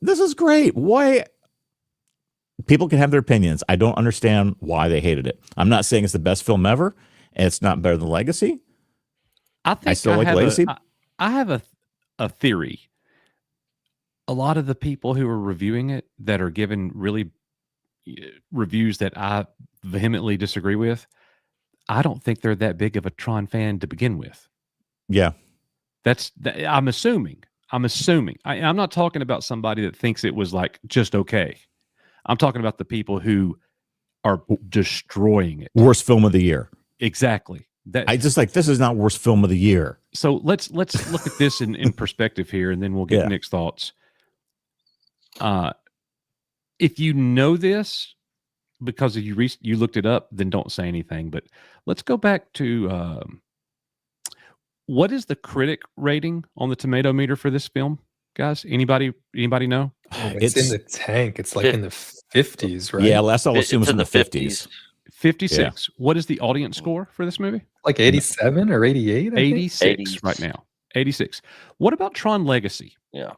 this is great. Why? People can have their opinions. I don't understand why they hated it. I'm not saying it's the best film ever, and it's not better than Legacy. I still like Legacy.
I have a theory. A lot of the people who are reviewing it that are giving really reviews that I vehemently disagree with, I don't think they're that big of a Tron fan to begin with.
Yeah.
I'm assuming. I'm not talking about somebody that thinks it was like just okay. I'm talking about the people who are destroying it.
Worst film of the year.
Exactly.
I just like, this is not worst film of the year.
So let's look at this in perspective here, and then we'll get Nick's thoughts. If you know this because you looked it up, then don't say anything. But let's go back to what is the critic rating on the tomato meter for this film, guys? Anybody know?
Oh, it's in the tank. It's like in the 50s, right?
Yeah, last I'll assume it's in the 50s.
56. Yeah. What is the audience score for this movie?
Like 87 or 88?
86 right now. 86. What about Tron Legacy?
Yeah.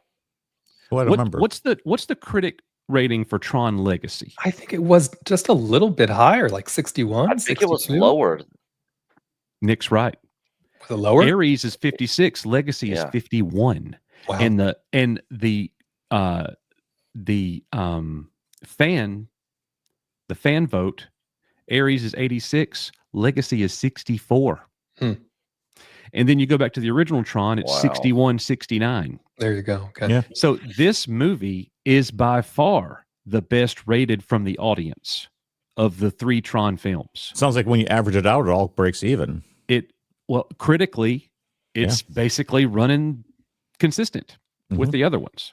What's the critic rating for Tron Legacy?
I think it was just a little bit higher, like 61.
I think it was lower.
Nick's right.
Was it lower?
Ares is 56. Legacy is 51.
Wow.
And the fan vote, Ares is 86. Legacy is 64. And then you go back to the original Tron, it's 61-69.
There you go. Okay.
Yeah.
So this movie is by far the best rated from the audience of the 3 Tron films.
Sounds like when you average it out, it all breaks even.
Critically, it's basically running consistent with the other ones.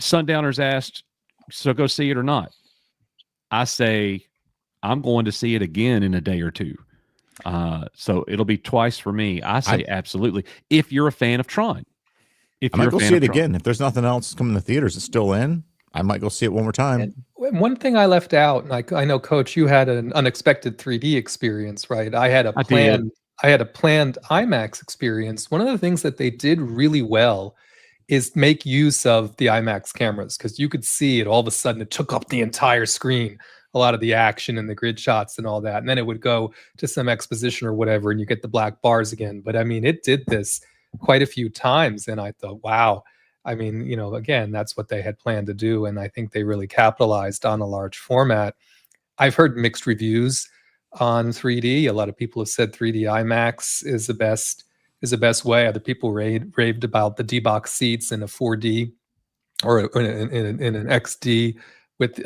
Sundowners asked, so go see it or not? I say, I'm going to see it again in a day or two. So it'll be twice for me. I say absolutely. If you're a fan of Tron,
I might go see it again. If there's nothing else coming to theaters, it's still in. I might go see it one more time.
And one thing I left out, and I know, Coach, you had an unexpected 3D experience, right? I had a planned IMAX experience. One of the things that they did really well is make use of the IMAX cameras, because you could see it all of a sudden. It took up the entire screen. A lot of the action and the grid shots and all that. And then it would go to some exposition or whatever, and you get the black bars again. But I mean, it did this quite a few times. And I thought, wow. I mean, again, that's what they had planned to do. And I think they really capitalized on a large format. I've heard mixed reviews on 3D. A lot of people have said 3D IMAX is the best way. Other people raved about the D-box seats in a 4D or in an XD with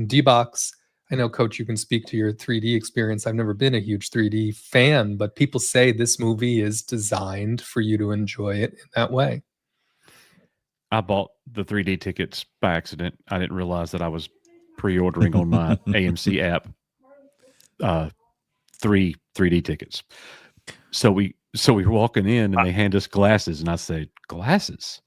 D-box. I know, Coach, you can speak to your 3D experience. I've never been a huge 3D fan, but people say this movie is designed for you to enjoy it in that way.
I bought the 3D tickets by accident. I didn't realize that I was pre-ordering on my AMC app 3 3D tickets. So we're walking in and they hand us glasses, and I said, glasses?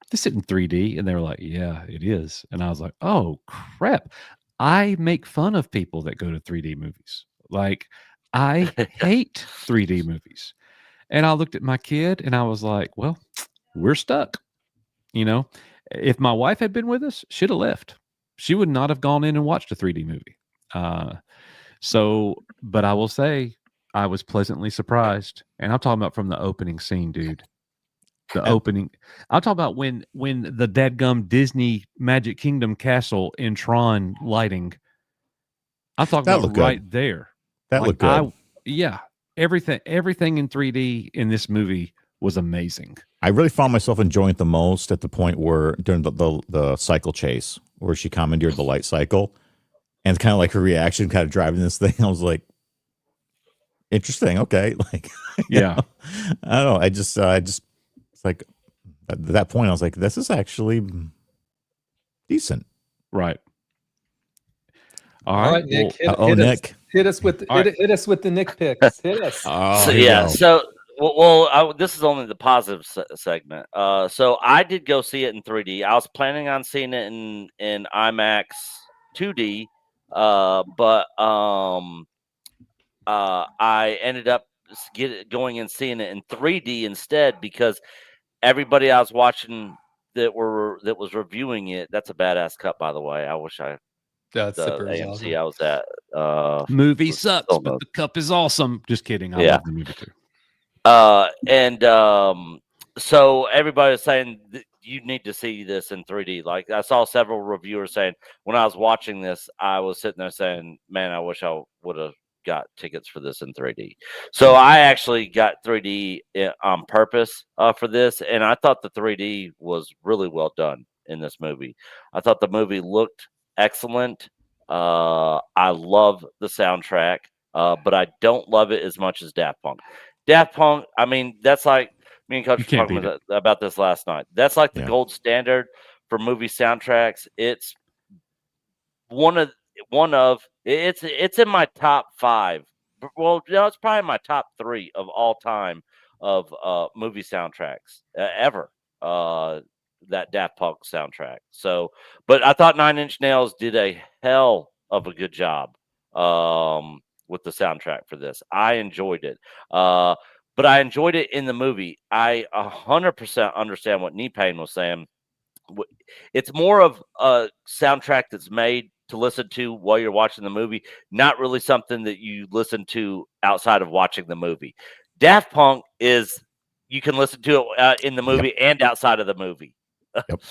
This isn't 3D. And they were like, yeah, it is. And I was like, oh crap. I make fun of people that go to 3D movies. Like, I hate 3D movies. And I looked at my kid and I was like, well, we're stuck. If my wife had been with us, she'd have left. She would not have gone in and watched a 3D movie. But I will say I was pleasantly surprised. And I'm talking about from the opening scene, dude. The opening. I'll talk about when the dadgum Disney Magic Kingdom castle in Tron lighting. I'm talking about right there.
That looked good.
everything in 3D in this movie was amazing.
I really found myself enjoying it the most at the point where during the cycle chase where she commandeered the light cycle, and kind of like her reaction, kind of driving this thing. I was like, interesting. Okay, like
Yeah,
I don't know. I just it's like at that point I was like, this is actually decent.
right.
All right, Nick.
Nick.
Hit us with the Nick picks. Hit us.
Oh,
So, yeah. So, this is only the positive segment. So I did go see it in 3D. I was planning on seeing it in IMAX 2D, but I ended up going and seeing it in 3D instead because everybody I was watching that was reviewing it. That's a badass cut, by the way. I wish
That's
the
super
AMC
awesome.
I was at.
Movie sucks, but the cup is awesome. Just kidding. I love the movie too.
So everybody was saying you need to see this in 3D. Like I saw several reviewers saying when I was watching this, I was sitting there saying, "Man, I wish I would have got tickets for this in 3D." So I actually got 3D on purpose for this, and I thought the 3D was really well done in this movie. I thought the movie looked excellent. I love the soundtrack, but I don't love it as much as Daft Punk. Daft Punk, I mean, that's like me and Coach were talking about this last night. That's like the gold standard for movie soundtracks. It's one of it's in my top 5. Well, it's probably my top 3 of all time of movie soundtracks ever. That Daft Punk soundtrack. So, but I thought 9 Inch Nails did a hell of a good job with the soundtrack for this. I enjoyed it. But I enjoyed it in the movie. I 100% understand what Knee Pain was saying. It's more of a soundtrack that's made to listen to while you're watching the movie, not really something that you listen to outside of watching the movie. Daft Punk is you can listen to it in the movie and outside of the movie.
Yep.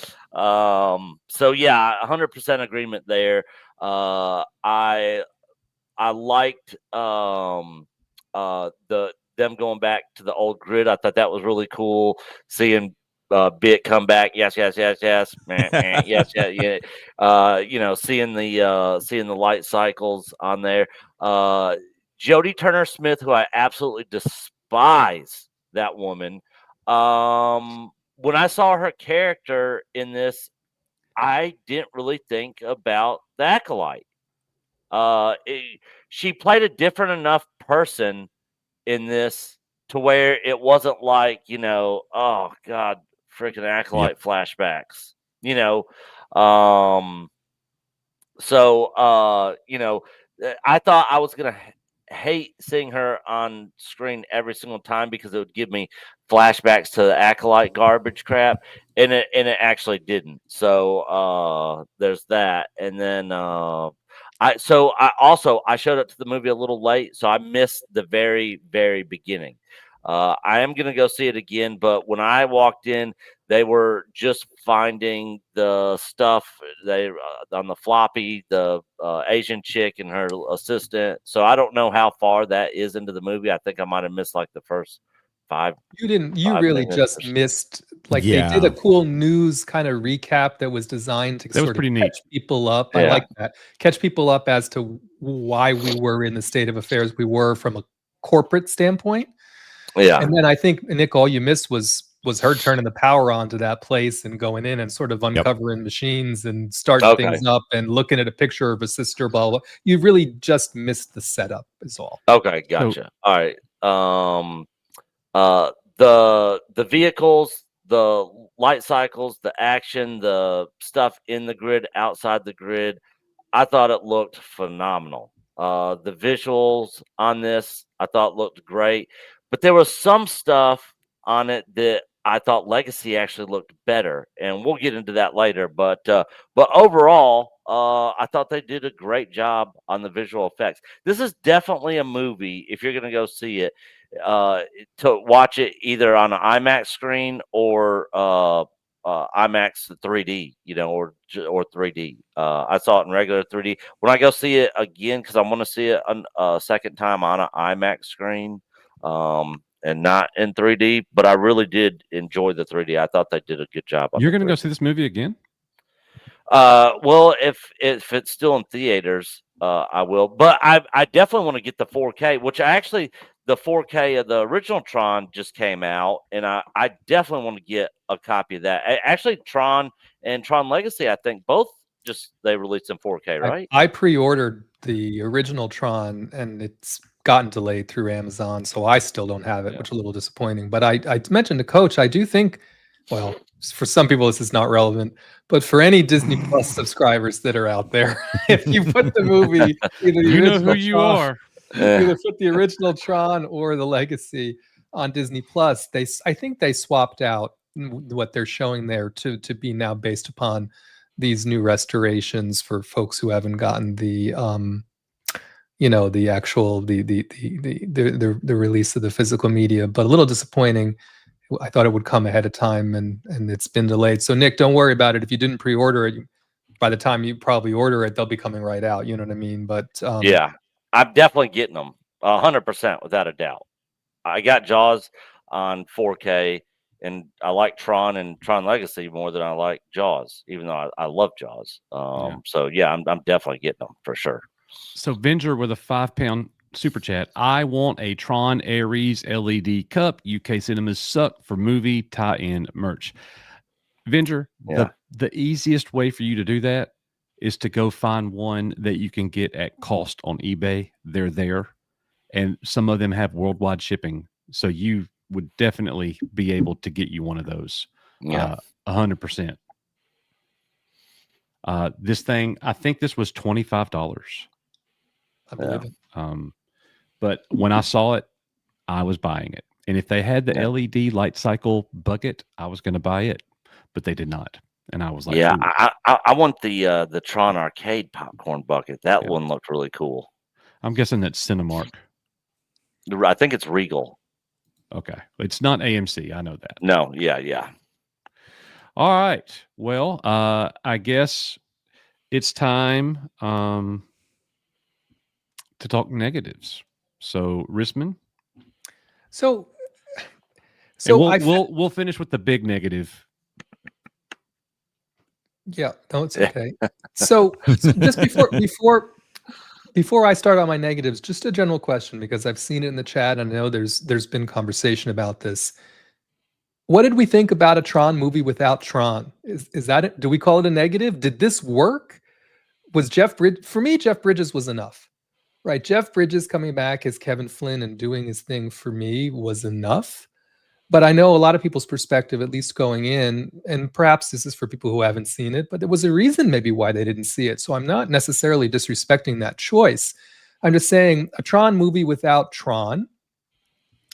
So yeah, 100% agreement there. I liked them going back to the old grid. I thought that was really cool. Seeing Bit come back, yes, yes, yes, yes, yes, yeah. Seeing the light cycles on there. Jodie Turner Smith, who I absolutely despise, that woman. When I saw her character in this, I didn't really think about the Acolyte. She played a different enough person in this to where it wasn't like, oh God, freaking Acolyte flashbacks, I thought I was going to hate seeing her on screen every single time because it would give me flashbacks to the Acolyte garbage crap, and it actually didn't. So there's that, and then I showed up to the movie a little late, so I missed the very, very beginning. I am going to go see it again, but when I walked in, they were just finding the stuff on the floppy, the Asian chick and her assistant. So I don't know how far that is into the movie. I think I might have missed like the first 5.
You really just missed, like they did a cool news kind of recap that was designed to sort of catch people up. I like that. Catch people up as to why we were in the state of affairs we were from a corporate standpoint. Yeah. And then I think, Nick, all you missed was her turning the power on to that place and going in and sort of uncovering machines and starting things up and looking at a picture of a sister, blah, blah. You really just missed the setup is all.
Okay, gotcha. All right. The vehicles, the light cycles, the action, the stuff in the grid, outside the grid, I thought it looked phenomenal. The visuals on this I thought looked great, but there was some stuff on it that I thought Legacy actually looked better, and we'll get into that later. But overall, I thought they did a great job on the visual effects. This is definitely a movie, if you're going to go see it, to watch it either on an IMAX screen or IMAX 3D, or 3D. I saw it in regular 3D. When I go see it again, because I want to see it a second time on an IMAX screen, and not in 3D. But I really did enjoy the 3D. I thought they did a good job.
You're going to go see this movie again?
Well, if it's still in theaters, I will. But I definitely want to get the 4K, which the 4K of the original Tron just came out, and I definitely want to get a copy of that. Actually, Tron and Tron Legacy, I think both they released in 4K, right?
I pre-ordered the original Tron, and it's gotten delayed through Amazon, so I still don't have it, which is a little disappointing. But I mentioned to Coach, I do think, well, for some people this is not relevant, but for any Disney Plus subscribers that are out there, if you put the movie,
you know who you are.
Either put the original Tron or the Legacy on Disney Plus, I think they swapped out what they're showing there to be now based upon these new restorations for folks who haven't gotten the the actual the release of the physical media. But a little disappointing. I thought it would come ahead of time, and it's been delayed. So Nick, don't worry about it. If you didn't pre-order it, by the time you probably order it, they'll be coming right out. You know what I mean? But
yeah, I'm definitely getting them 100% without a doubt. I got Jaws on 4K, and I like Tron and Tron Legacy more than I like Jaws, even though I love Jaws. So yeah, I'm definitely getting them for sure.
So Venger with a £5 super chat. I want a Tron Ares LED cup. UK cinemas suck for movie tie-in merch. Venger, the easiest way for you to do that is to go find one that you can get at cost on eBay. They're there, and some of them have worldwide shipping. So you would definitely be able to get you one of those. 100%. This thing, I think this was $25.
I believe it.
But when I saw it, I was buying it. And if they had the LED light cycle bucket, I was going to buy it, but they did not. And I was like,
I want the Tron arcade popcorn bucket. That one looked really cool.
I'm guessing that's Cinemark.
I think it's Regal.
Okay. It's not AMC. I know that.
No. Yeah.
All right. Well, I guess it's time to talk negatives. So, Rissman.
So
we'll finish with the big negative.
Yeah, no, it's okay. So just before I start on my negatives, just a general question, because I've seen it in the chat and I know there's been conversation about this. What did we think about a Tron movie without Tron? Is that it? Do we call it a negative? Did this work? Was for me, Jeff Bridges was enough. Right, Jeff Bridges coming back as Kevin Flynn and doing his thing for me was enough. But I know a lot of people's perspective, at least going in, and perhaps this is for people who haven't seen it, but there was a reason maybe why they didn't see it. So I'm not necessarily disrespecting that choice. I'm just saying a Tron movie without Tron,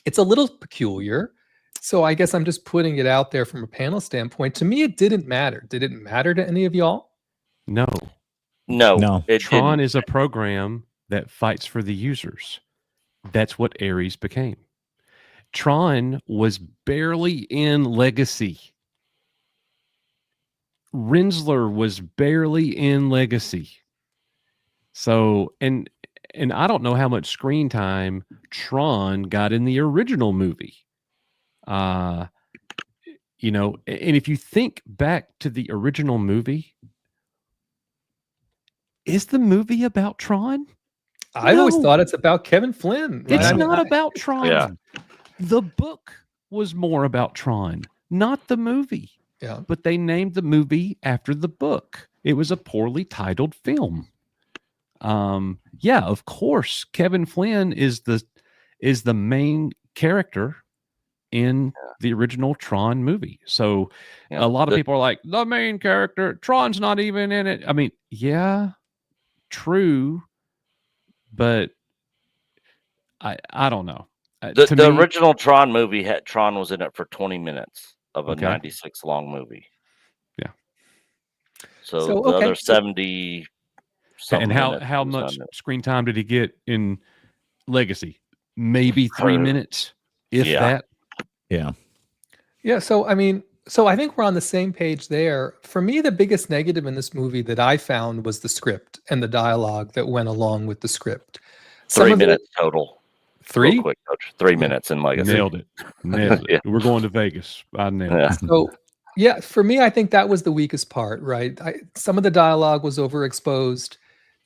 it's a little peculiar. So I guess I'm just putting it out there from a panel standpoint. To me, it didn't matter. Did it matter to any of y'all?
No.
Tron
is a program that fights for the users. That's what Ares became. Tron was barely in Legacy. Rinsler was barely in Legacy. So, and I don't know how much screen time Tron got in the original movie. And if you think back to the original movie, is the movie about Tron?
I always thought it's about Kevin Flynn.
Right? It's not about Tron. Yeah. The book was more about Tron, not the movie.
Yeah.
But they named the movie after the book. It was a poorly titled film. Of course, Kevin Flynn is the main character in the original Tron movie. So a lot of people are like, the main character, Tron's not even in it. I mean, yeah, true. But I don't know.
The original Tron movie Tron was in it for 20 minutes of a 96 long movie.
Yeah.
So the other 70.
And how much screen time did he get in Legacy? Maybe 3 minutes, if that.
Yeah.
Yeah. So I think we're on the same page there. For me, the biggest negative in this movie that I found was the script and the dialogue that went along with the script.
3 minutes total.
3?
Real quick, Coach. 3 minutes in Legacy.
Nailed it. Nailed it.
Yeah.
We're going to Vegas. I nailed
Yeah.
it.
So, yeah, for me, I think that was the weakest part, right? Some of the dialogue was overexposed.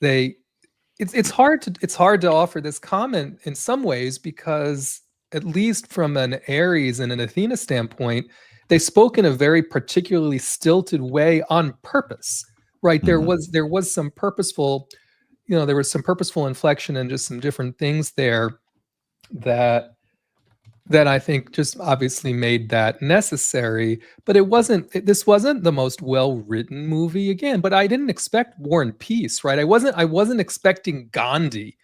It's hard to offer this comment in some ways because at least from an Ares and an Athena standpoint, they spoke in a very particularly stilted way on purpose, right? There was some purposeful, there was some purposeful inflection and just some different things there that I think just obviously made that necessary. But this wasn't the most well-written movie again, but I didn't expect War and Peace, right? I wasn't expecting Gandhi.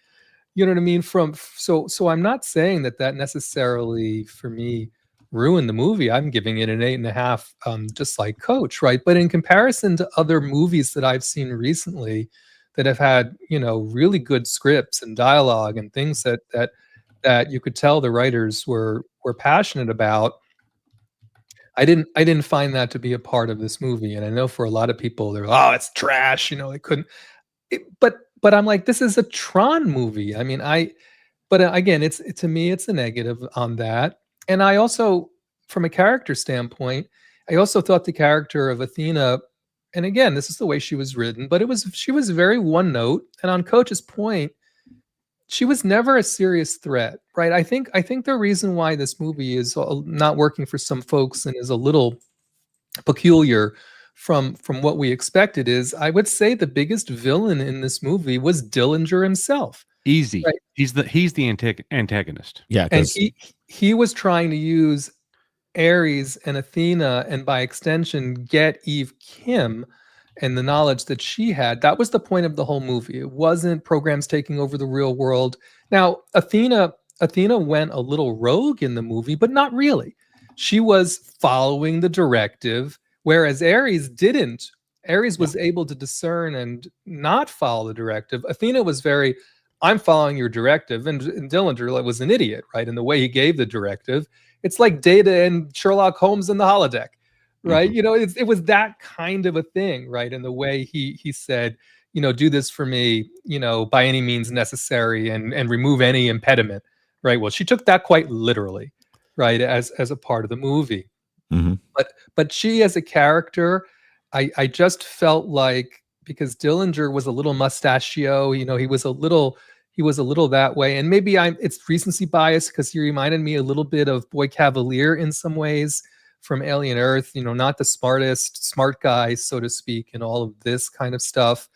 You know what I mean? So I'm not saying that necessarily for me ruined the movie. I'm giving it an 8.5, just like Coach, right? But in comparison to other movies that I've seen recently that have had, really good scripts and dialogue and things that you could tell the writers were passionate about, I didn't find that to be a part of this movie. And I know for a lot of people, they're, oh, it's trash. They couldn't. But I'm like, this is a Tron movie. I mean, but again, to me, it's a negative on that. And I also, from a character standpoint, I also thought the character of Athena, and again, this is the way she was written, but she was very one note. And on Coach's point, she was never a serious threat, right? I think the reason why this movie is not working for some folks and is a little peculiar from what we expected is, I would say the biggest villain in this movie was Dillinger himself.
Easy.
Right?
He's the antagonist.
Yeah,
and he was trying to use Ares and Athena, and by extension, get Eve Kim and the knowledge that she had. That was the point of the whole movie. It wasn't programs taking over the real world. Now, Athena went a little rogue in the movie, but not really. She was following the directive, whereas Ares didn't. Ares was able to discern and not follow the directive. Athena was very, I'm following your directive. And Dillinger was an idiot, right? In the way he gave the directive. It's like Data and Sherlock Holmes in the holodeck, right? Mm-hmm. It was that kind of a thing, right? In the way he said, do this for me, by any means necessary and remove any impediment, right? Well, she took that quite literally, right? As a part of the movie. Mm-hmm. But she as a character, I just felt like, because Dillinger was a little mustachio, he was a little that way. And maybe it's recency bias because he reminded me a little bit of Boy Cavalier in some ways from Alien Earth, not the smart guy, so to speak, and all of this kind of stuff.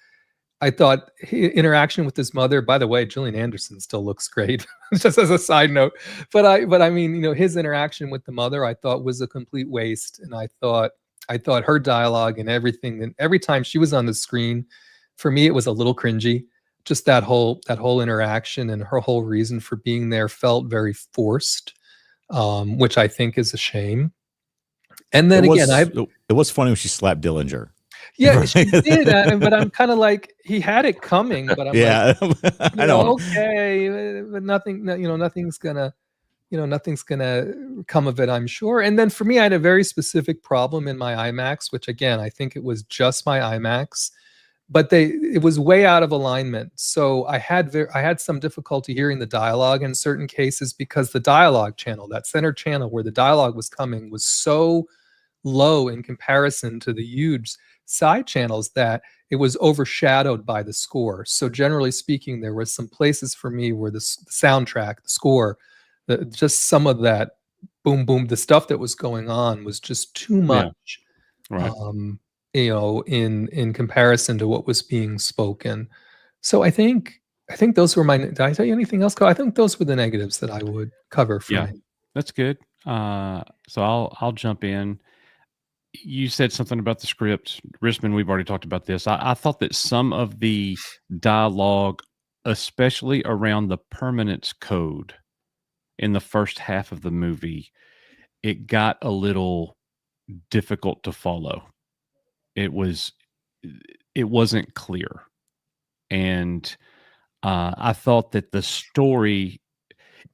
I thought interaction with his mother, by the way, Gillian Anderson still looks great, just as a side note. But I mean, his interaction with the mother, I thought was a complete waste. And I thought her dialogue and everything, and every time she was on the screen, for me, it was a little cringy. Just that whole interaction and her whole reason for being there felt very forced, which I think is a shame. And then
it was funny when she slapped Dillinger.
Yeah, right? She did, but I'm kind of like, he had it coming, but I'm like, I know, okay, but nothing's gonna come of it, I'm sure. And then for me, I had a very specific problem in my IMAX, which again, I think it was just my IMAX, but it was way out of alignment. So I had some difficulty hearing the dialogue in certain cases because the dialogue channel, that center channel where the dialogue was coming, was so low in comparison to the huge side channels that it was overshadowed by the score. So generally speaking, there was some places for me where the soundtrack, the score, just some of that boom, boom, the stuff that was going on was just too much, right. In comparison to what was being spoken. So I think those were did I tell you anything else? I think those were the negatives that I would cover for me.
That's good. So I'll jump in. You said something about the script. Rissman, we've already talked about this. I thought that some of the dialogue, especially around the permanence code in the first half of the movie, it got a little difficult to follow. It wasn't clear. And I thought that the story,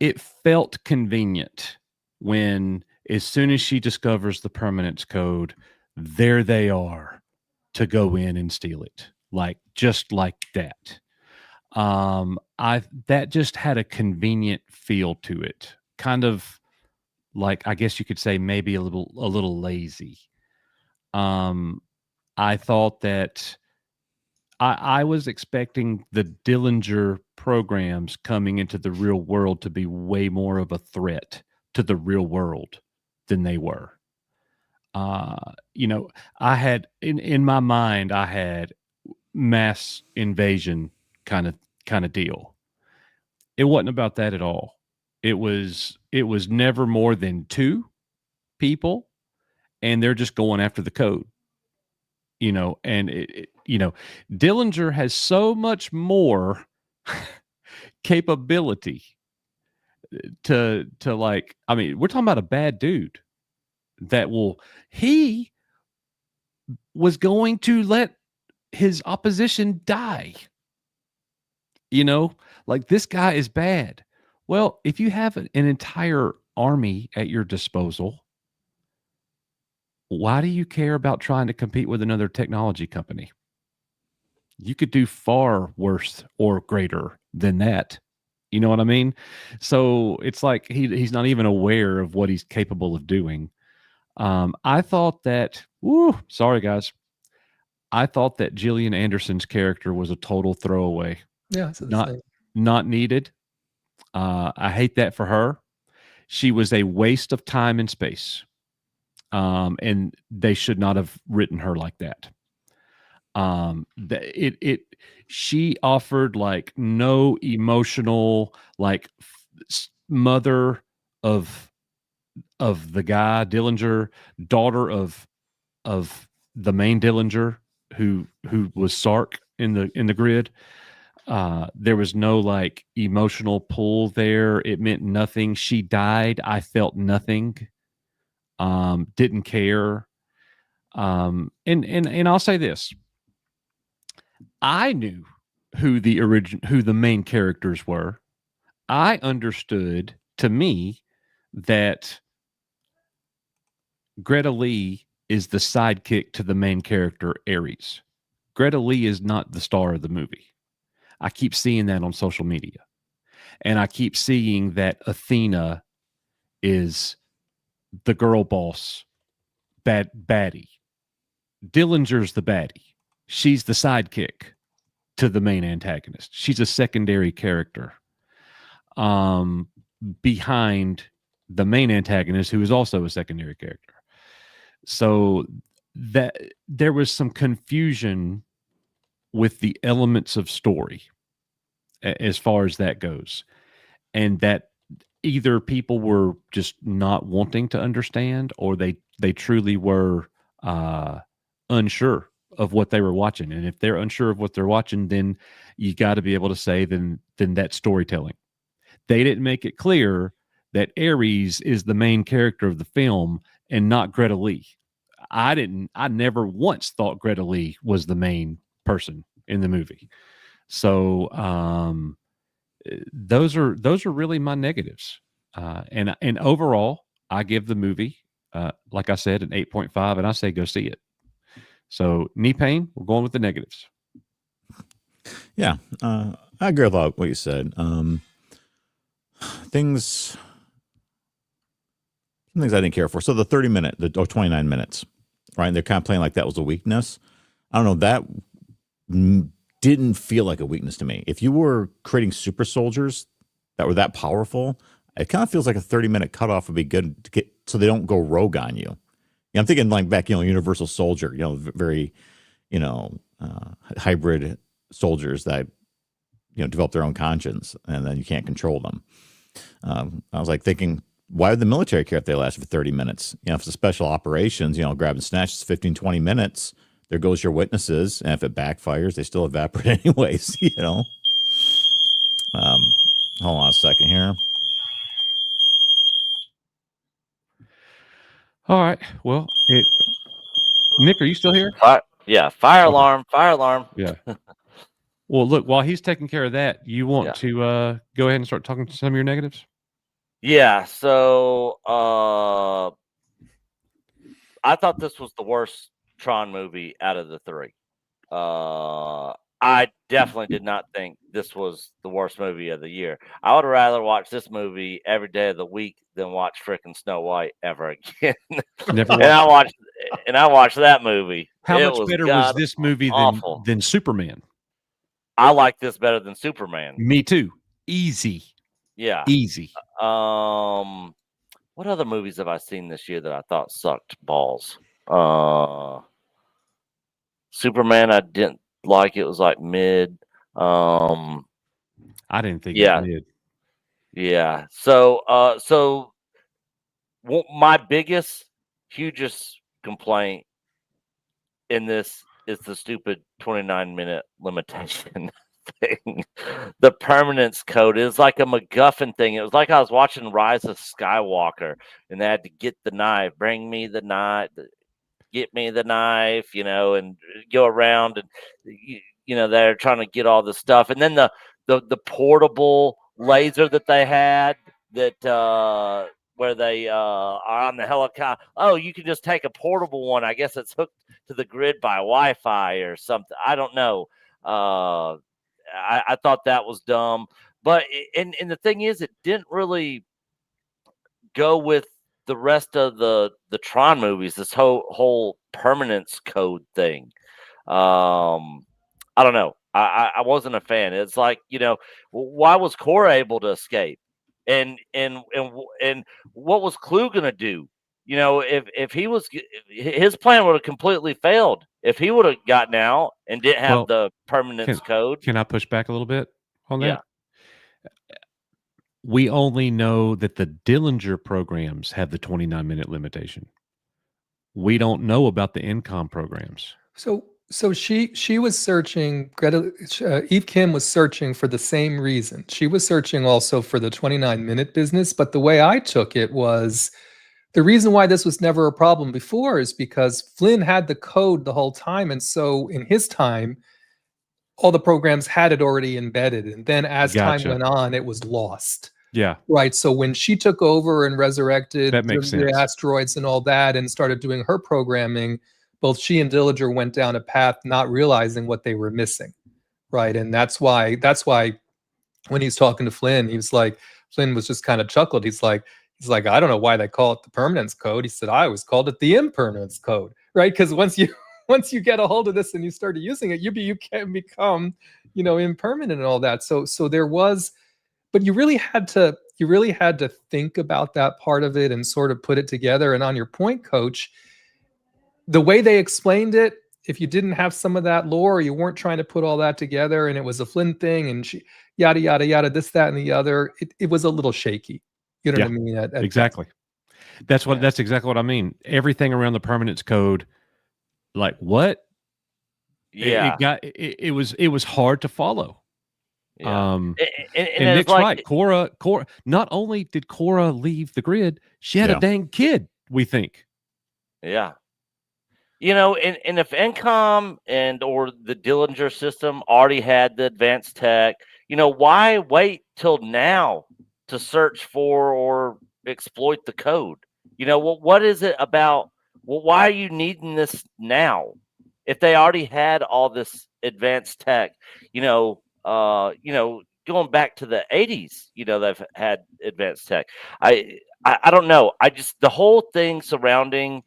it felt convenient when, as soon as she discovers the permanence code, there they are to go in and steal it. Just like that. That just had a convenient feel to it, kind of like, I guess you could say, maybe a little lazy. I thought that I was expecting the Dillinger programs coming into the real world to be way more of a threat to the real world than they were. I had in my mind, I had mass invasion kind of deal. It wasn't about that at all. It was never more than 2 people, and they're just going after the code. And Dillinger has so much more capability to like, I mean, we're talking about a bad dude that he was going to let his opposition die. Like, this guy is bad. Well, if you have an entire army at your disposal, why do you care about trying to compete with another technology company? You could do far worse or greater than that. You know what I mean? So it's like he's not even aware of what he's capable of doing. I thought that, sorry guys, I thought that Gillian Anderson's character was a total throwaway.
Yeah,
not needed. I hate that for her. She was a waste of time and space. And they should not have written her like that. She offered like no emotional, like, mother of the guy Dillinger, daughter of the main Dillinger who was Sark in the grid. There was no like emotional pull there. It meant nothing. She died. I felt nothing. Didn't care. And I'll say this. I knew who the main characters were. I understood, to me, that Greta Lee is the sidekick to the main character, Ares. Greta Lee is not the star of the movie. I keep seeing that on social media. And I keep seeing that Athena is the girl boss, baddie. Dillinger's the baddie. She's the sidekick to the main antagonist. She's a secondary character behind the main antagonist, who is also a secondary character. So that there was some confusion with the elements of story as far as that goes, and that either people were just not wanting to understand, or they truly were unsure of what they were watching. And if they're unsure of what they're watching, then you got to be able to say then that's storytelling. They didn't make it clear that Ares is the main character of the film and not Greta Lee. I never once thought Greta Lee was the main person in the movie. So those are really my negatives. And overall, I give the movie, like I said, an 8.5, and I say go see it. So, Knee Pain, we're going with the negatives.
Yeah, I agree with what you said. Things I didn't care for. So the 30-minute, or 29 minutes, right? They're kind of playing like that was a weakness. I don't know. That didn't feel like a weakness to me. If you were creating super soldiers that were that powerful, it kind of feels like a 30-minute cutoff would be good to get, so they don't go rogue on you. I'm thinking like back, Universal Soldier, very, hybrid soldiers that, develop their own conscience, and then you can't control them. I was like thinking, why would the military care if they last for 30 minutes? If it's a special operations, grab and snatch, it's 15, 20 minutes. There goes your witnesses. And if it backfires, they still evaporate anyways, Hold on a second here.
All right. Well, Nick, are you still here?
Fire alarm. Fire alarm.
Yeah. Well, look, while he's taking care of that, you want to go ahead and start talking to some of your negatives?
Yeah. So I thought this was the worst Tron movie out of the 3. I definitely did not think this was the worst movie of the year. I would rather watch this movie every day of the week than watch frickin' Snow White ever again.
Never
and I
watched.
watched that movie.
How
It
much
was
better was
god
this movie
awful.
than Superman?
I like this better than Superman.
Me too. Easy.
Yeah.
Easy.
What other movies have I seen this year that I thought sucked balls? Superman, I didn't like. It was like mid.
I didn't think
Yeah.
it did.
Yeah. So my biggest, hugest complaint in this is the stupid 29-minute limitation thing. The permanence code is like a MacGuffin thing. It was like I was watching Rise of Skywalker, and they had to get the knife, bring me the knife, get me the knife, and go around, and they're trying to get all this stuff, and then the portable laser that they had that where they are on the helicopter. Oh, you can just take a portable one. I guess it's hooked to the grid by Wi-Fi or something. I don't know. I thought that was dumb, but and the thing is, it didn't really go with the rest of the Tron movies. This whole permanence code thing. I don't know. I wasn't a fan. It's like, why was Cora able to escape? And what was Clue gonna do? If he was, his plan would have completely failed if he would have gotten out and didn't have the permanence code.
Can I push back a little bit on that?
Yeah.
We only know that the Dillinger programs have the 29-minute limitation. We don't know about the Incom programs.
So she was searching. Eve Kim was searching for the same reason. She was searching also for the 29-minute business. But the way I took it was, the reason why this was never a problem before is because Flynn had the code the whole time, and so in his time, all the programs had it already embedded, and then as time went on, it was lost.
Yeah.
Right. So when she took over and resurrected
the
asteroids and all that and started doing her programming, both she and Dillinger went down a path not realizing what they were missing. Right. And that's why when he's talking to Flynn, he was like, Flynn was just kind of chuckled. He's like, I don't know why they call it the permanence code. He said, I always called it the impermanence code. Right. Because once you get a hold of this and you start using it, you can become, impermanent and all that. So there was, but you really had to think about that part of it and sort of put it together. And on your point, Coach, the way they explained it, if you didn't have some of that lore, you weren't trying to put all that together, and it was a Flynn thing, and she yada yada yada, this, that, and the other, it was a little shaky. You know what I mean?
Exactly. That's exactly what I mean. Everything around the permanence code, like what?
Yeah.
It was hard to follow.
Yeah.
And Nick's right. Cora. Not only did Cora leave the grid, she had a dang kid. We think.
Yeah. And if Incom or the Dillinger system already had the advanced tech, why wait till now to search for or exploit the code? What is it about? Well, why are you needing this now? If they already had all this advanced tech, going back to the 80s, they've had advanced tech. I don't know. The whole thing surrounding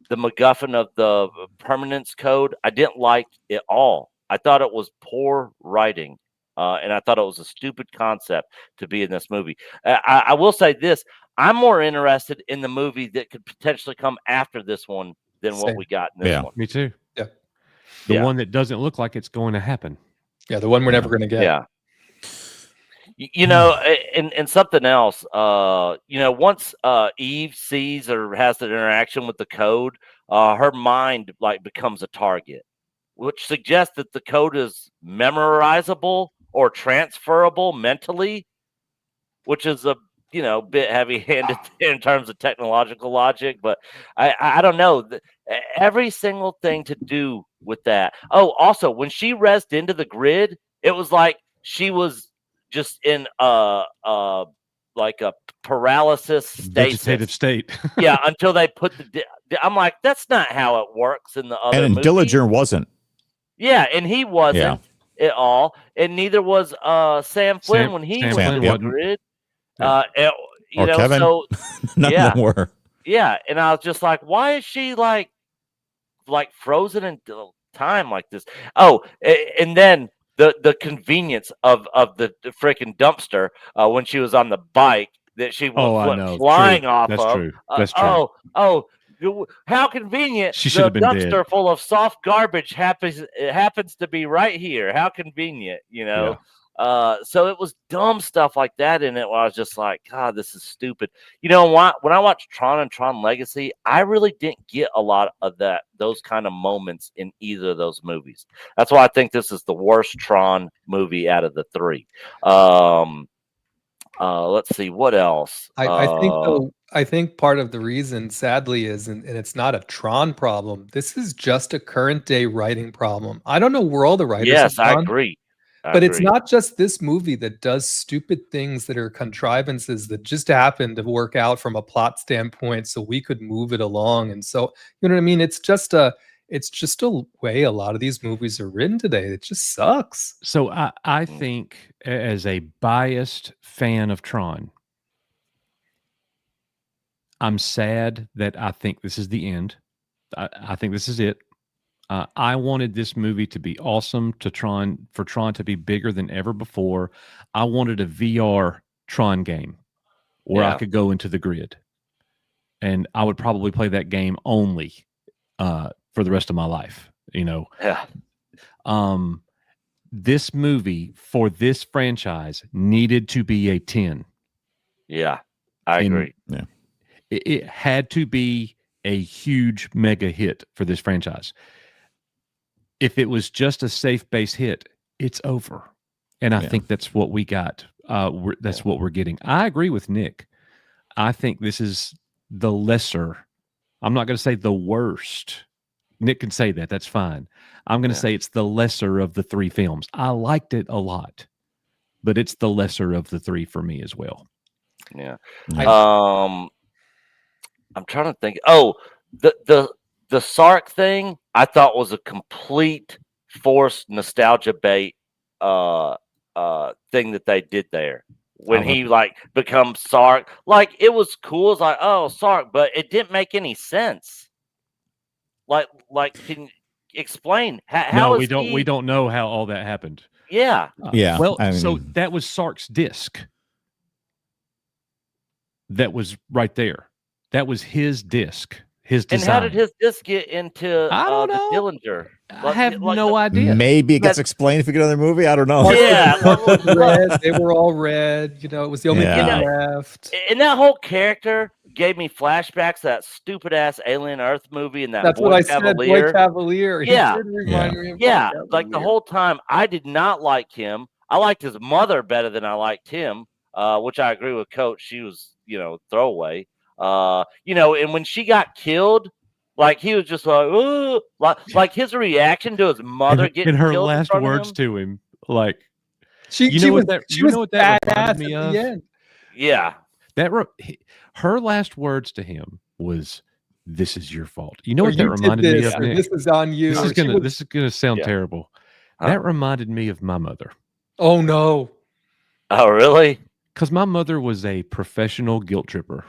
the MacGuffin of the permanence code, I didn't like it all. I thought it was poor writing, and I thought it was a stupid concept to be in this movie. I will say this: I'm more interested in the movie that could potentially come after this one than what we got in this one.
Me too.
Yeah,
the one that doesn't look like it's going to happen.
Yeah, the one we're never going to get.
Yeah. And something else, once Eve sees or has an interaction with the code, her mind becomes a target, which suggests that the code is memorizable or transferable mentally, which is a bit heavy-handed in terms of technological logic. But I don't know, every single thing to do with that. Oh, also when she rezzed into the grid, it was like she was just in a paralysis stasis.
Vegetative state.
Yeah, until they put I'm like, that's not how it works in the other
and
movies.
Dillinger wasn't.
Yeah, and he wasn't. at all, and neither was Sam Flynn when he
Sam
went
Flynn
to the
wasn't.
grid.
Yeah.
You
Or
know,
Kevin.
so
None
yeah.
of them were.
yeah, and I was just like, why is she like frozen in time like this? Oh, and then the convenience of the freaking dumpster when she was on the bike that she
I
went
know.
flying
True.
off
That's
of.
true. That's true.
How convenient!
She should have been
dumpster
dead.
full of soft garbage happens to be right here. How convenient, you know. So it was dumb stuff like that in it where I was just like, God, this is stupid. You know what? When I watched Tron and Tron Legacy, I really didn't get a lot of those kind of moments in either of those movies. That's why I think this is the worst Tron movie out of the three. Let's see what else.
I think part of the reason, sadly, is and it's not a Tron problem. This is just a current day writing problem. I don't know where all the writers.
Yes,
have
I
gone,
agree.
but it's not just this movie that does stupid things that are contrivances that just happen to work out from a plot standpoint, so we could move it along. And so, you know what I mean? It's just a way a lot of these movies are written today. It just sucks.
So I think, as a biased fan of Tron, I'm sad that I think this is the end. I think this is it. I wanted this movie to be awesome, for Tron to be bigger than ever before. I wanted a VR Tron game where I could go into the grid, and I would probably play that game only for the rest of my life. You know.
Yeah.
This movie for this franchise needed to be a 10.
Yeah, I agree.
Yeah.
It had to be a huge mega hit for this franchise. If it was just a safe base hit, it's over. And I think that's what we got. That's what we're getting. I agree with Nick. I think this is the lesser. I'm not going to say the worst. Nick can say that. That's fine. I'm going to say it's the lesser of the three films. I liked it a lot, but it's the lesser of the three for me as well.
Yeah. I'm trying to think. Oh, the Sark thing I thought was a complete forced nostalgia bait thing that they did there. When he becomes Sark, it was cool. It's like, oh, Sark, but it didn't make any sense. Can you explain how?
No, we don't know how all that happened.
Yeah.
Well, so that was Sark's disc. That was right there. That was his disc. His design.
And how did his disc get into
I don't know.
the Dillinger?
I have no idea.
Maybe it gets explained if we get another movie. I don't know.
Yeah,
red. They were all red. You know, it was the only thing left.
And that whole character gave me flashbacks to that stupid ass Alien Earth movie and that
That's
Boy
what I
Cavalier.
said. Boy Cavalier.
Yeah.
He did remind me of Boy
Like the
Cavalier.
whole time, I did not like him. I liked his mother better than I liked him, which I agree with Coach. She was, throwaway. And when she got killed, he was just like, ooh, like his reaction to his mother getting
and her
killed
last
in front
words
of him.
to him, like,
She
what
was
that
badass
reminded me
at
of?
the end.
Yeah.
Her last words to him was, "This is your fault." You know what that reminded me of? Nick?
This is on you.
This is gonna sound terrible.
Huh?
That reminded me of my mother.
Oh no!
Oh really?
Because my mother was a professional guilt tripper.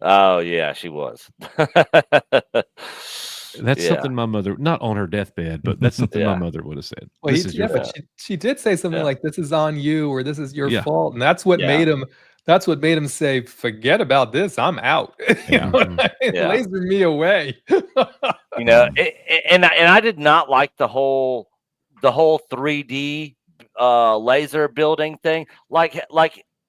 Oh yeah, she was.
That's something my mother, not on her deathbed, but that's something my mother would have said.
Well,
this is your fault.
But she did say something like, "This is on you," or "This is your fault," and that's what made him. That's what made him say, "Forget about this. I'm out." Laser me away.
And I did not like the whole 3D laser building thing. Like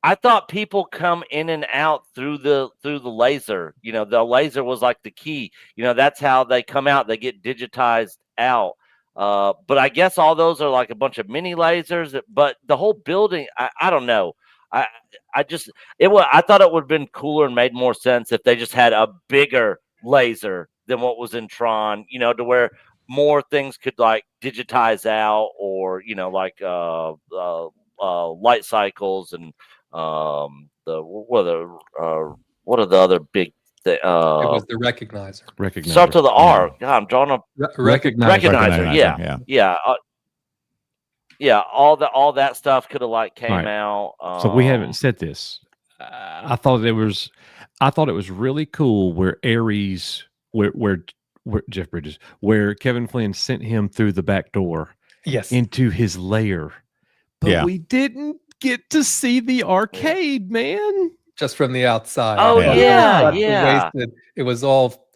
I thought people come in and out through the laser. The laser was like the key. That's how they come out. They get digitized out. But I guess all those are like a bunch of mini lasers. But the whole building, I don't know. I thought it would have been cooler and made more sense if they just had a bigger laser than what was in Tron. To where more things could digitize out, or light cycles and what are the other big
it was the recognizer.
Starts with the R. God, I'm drawing a
recognizer.
Yeah. yeah, all that stuff could have like came
Right.
out.
So we haven't said this. I thought it was really cool where Ares, where Jeff Bridges, where Kevin Flynn sent him through the back door
Yes.
into his lair, but
Yeah.
we didn't get to see the arcade, man.
Just from the outside.
Oh
Yeah.
yeah.
Wasted. It was all.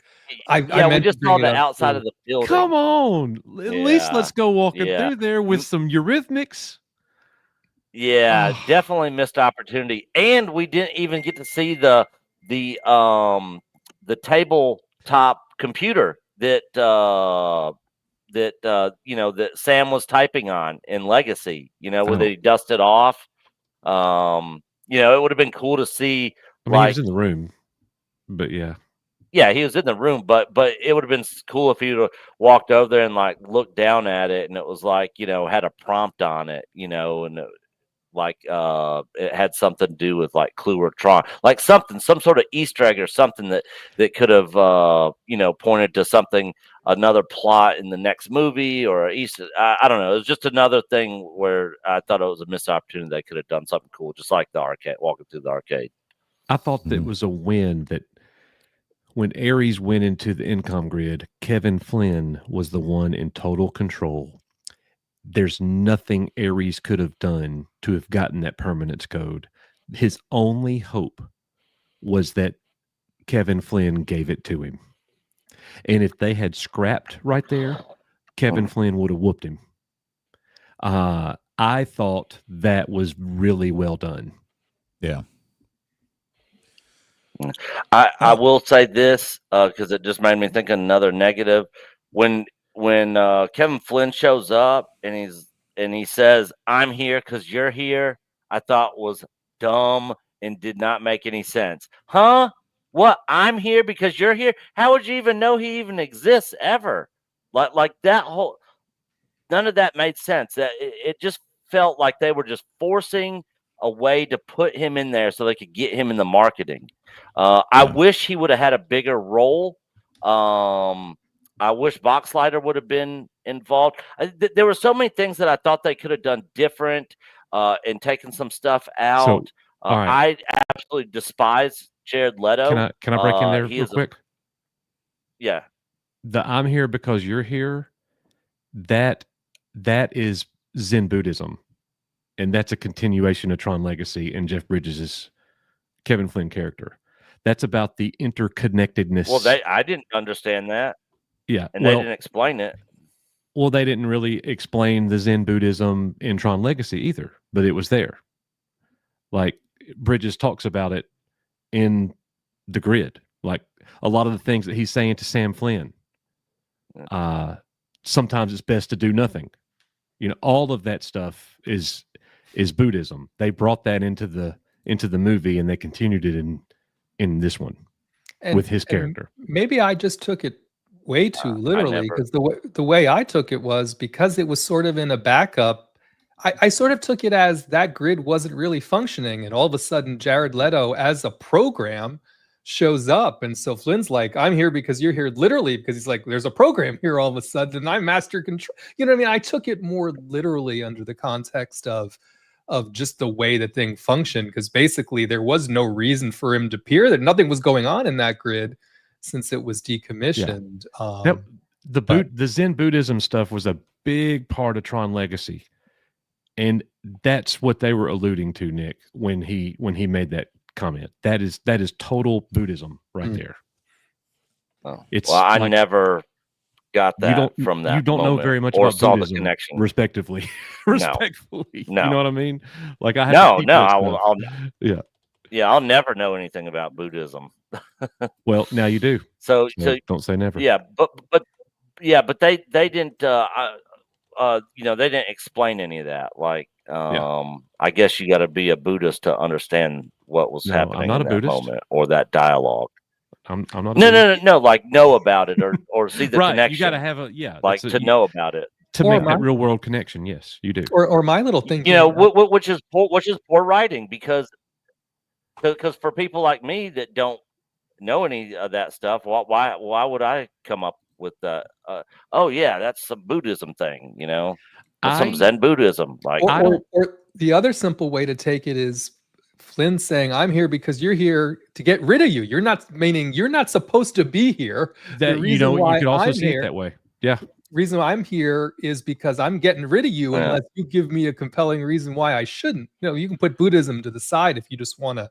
I
we
meant
just
to bring
saw
it
the
up
outside
too.
of the building.
Come on, at least
Yeah,
let's go walking
yeah.
through there with some Eurythmics.
Yeah,
Oh.
definitely missed opportunity, and we didn't even get to see the tabletop computer that that Sam was typing on in Legacy. Where they dusted off. It would have been cool to see.
I mean, he was in the room, but yeah.
Yeah, he was in the room, but it would have been cool if he would have walked over there and like looked down at it, and it was like had a prompt on it, and it had something to do with like Clue or Tron, like some sort of Easter egg or something that could have pointed to something, another plot in the next movie or Easter. I don't know. It was just another thing where I thought it was a missed opportunity. They could have done something cool, just like the arcade, walking through the arcade.
I thought that was a win that when Ares went into the income grid, Kevin Flynn was the one in total control. There's nothing Ares could have done to have gotten that permanence code. His only hope was that Kevin Flynn gave it to him. And if they had scrapped right there, Kevin Flynn would have whooped him. I thought that was really well done.
Yeah.
I will say this because it just made me think of another negative. When Kevin Flynn shows up and he says, "I'm here because you're here," I thought was dumb and did not make any sense. Huh? What? I'm here because you're here? How would you even know he even exists ever? Like that whole none of that made sense. It just felt like they were just forcing a way to put him in there so they could get him in the marketing. I wish he would have had a bigger role. I wish Boxlighter would have been involved. There were so many things that I thought they could have done different and taken some stuff out.
All right.
I absolutely despise Jared Leto.
Can I break in there real quick?
Yeah.
The "I'm here because you're here," that is Zen Buddhism. And that's a continuation of Tron Legacy and Jeff Bridges' Kevin Flynn character. That's about the interconnectedness.
Well, I didn't understand that.
Yeah.
And they didn't explain it.
Well, they didn't really explain the Zen Buddhism in Tron Legacy either, but it was there. Like Bridges talks about it in the grid. Like a lot of the things that he's saying to Sam Flynn. Sometimes it's best to do nothing. All of that stuff is Buddhism. They brought that into the movie, and they continued it in this one with his character.
Maybe I just took it way too literally, because the way I took it was because it was sort of in a backup. I sort of took it as that grid wasn't really functioning, and all of a sudden Jared Leto as a program shows up, and so Flynn's like, "I'm here because you're here," literally, because he's like, "There's a program here all of a sudden, and I'm master control." You know what I mean? I took it more literally under the context of just the way the thing functioned, because basically there was no reason for him to appear. That nothing was going on in that grid since it was decommissioned.
The Zen Buddhism stuff was a big part of Tron Legacy, and that's what they were alluding to, Nick, when he made that comment. That is total Buddhism right there.
Oh. I never got that from that.
You don't know very much about Buddhism, the connection, respectively. Respectfully,
no.
You know what I mean? Like I have
I'll never know anything about Buddhism.
Well, now you do.
So
don't say never.
Yeah, but they didn't. They didn't explain any of that. Like, I guess you got to be a Buddhist to understand what was happening
I'm not
in
a
that
Buddhist.
moment or that dialogue.
I'm not.
No. Like know about it or see the connection.
You got to have to
know about it
to make that real world connection. Yes, you do.
Or my little thing.
Which is poor writing because for people like me that don't know any of that stuff, why would I come up with that? That's some Buddhism thing, some Zen Buddhism. Like,
or the other simple way to take it is Flynn saying, "I'm here because you're here to get rid of you. You're not supposed to be here."
That, you could also see it that way. Yeah.
Reason why I'm here is because I'm getting rid of you unless you give me a compelling reason why I shouldn't. You can put Buddhism to the side if you just want to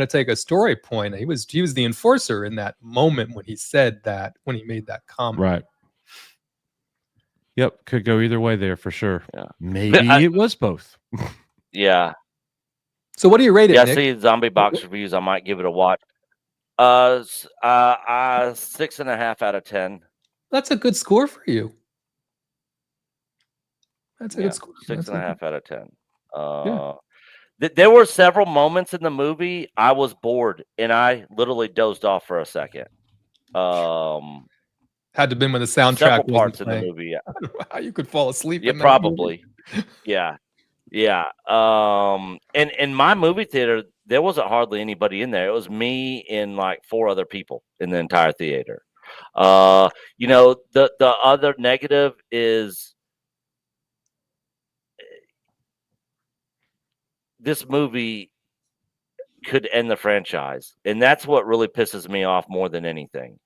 take a story point. He was the enforcer in that moment when he said that, when he made that comment.
Right. Yep, could go either way there for sure.
Yeah.
Maybe it was both.
Yeah.
So what do you rate it?
Yeah,
Nick?
see Zombie Box Reviews. I might give it a watch. 6.5 out of 10.
That's a good score for you. That's a good score.
6.5 out of 10. There were several moments in the movie I was bored and I literally dozed off for a second.
Had to been when the soundtrack
several
wasn't
parts
playing.
in the movie. Yeah.
I don't know how you could fall asleep.
Yeah,
in that
probably.
movie.
Yeah. And in my movie theater, there wasn't hardly anybody in there. It was me and like 4 other people in the entire theater. The other negative is this movie could end the franchise, and that's what really pisses me off more than anything.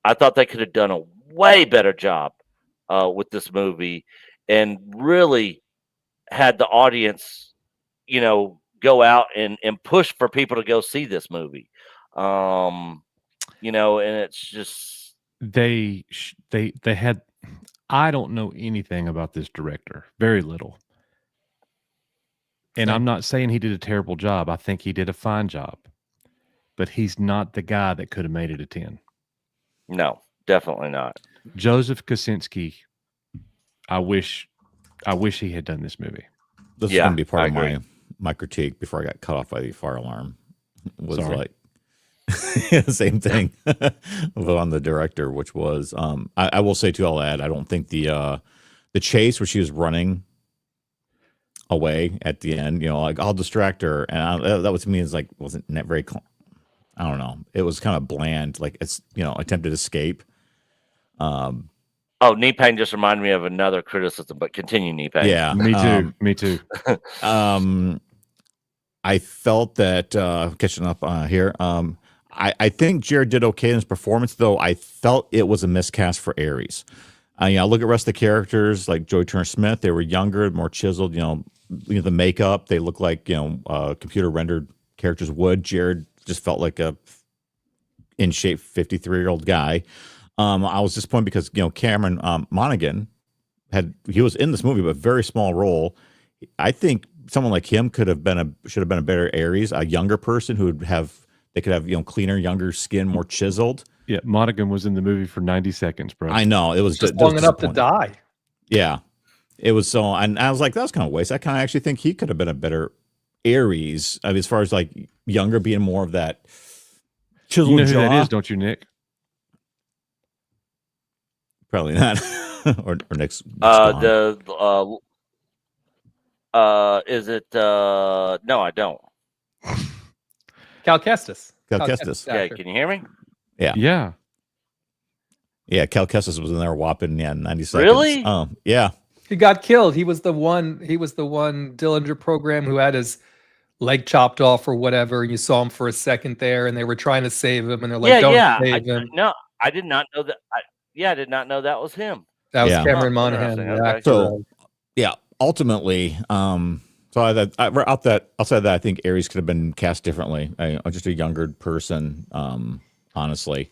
I thought they could have done a way better job with this movie and really had the audience, go out and push for people to go see this movie. And it's just
they had. I don't know anything about this director, very little. And I'm not saying he did a terrible job. I think he did a fine job, but he's not the guy that could have made it a 10.
No, definitely not.
Joseph Kosinski, I wish he had done this movie.
This is going to be part of my critique before I got cut off by the fire alarm. Was like same thing on the director, which was I will say too, I'll add, I don't think the chase where she was running away at the end, like I'll distract her, and that was to me is like wasn't very. I don't know. It was kind of bland, like it's attempted escape.
Knee pain just reminded me of another criticism, but continue, knee pain.
Yeah,
me too.
I felt that catching up here. I think Jared did okay in his performance, though. I felt it was a miscast for Ares. I look at the rest of the characters like Joey Turner-Smith. They were younger, more chiseled. The makeup, they look like computer rendered characters would. Jared just felt like a in shape 53-year-old guy. I was disappointed because Cameron Monaghan he was in this movie, but very small role. I think someone like him should have been a better Ares, a younger person who could have cleaner, younger skin, more chiseled.
Yeah, Monaghan was in the movie for 90 seconds, bro.
I know it was
just long enough to die.
Yeah, it was so, and I was like, that was kind of a waste. I kind of actually think he could have been a better Ares. I mean, as far as like younger, being more of that chiseled
who
jaw.
that is, don't you, Nick?
Probably not. or next.
Is it? No, I don't.
Cal Kestis.
Yeah, can you hear me?
Yeah. Cal Kestis was in there whopping 90 seconds.
Really?
Yeah.
He got killed. He was the one Dillinger program who had his leg chopped off or whatever. And you saw him for a second there, and they were trying to save him, and they're like, "Don't save him."
No, I did not know that. I did not know that was him.
That was Cameron Monaghan.
Okay.
So, ultimately, outside that, I think Ares could have been cast differently. Just a younger person, honestly.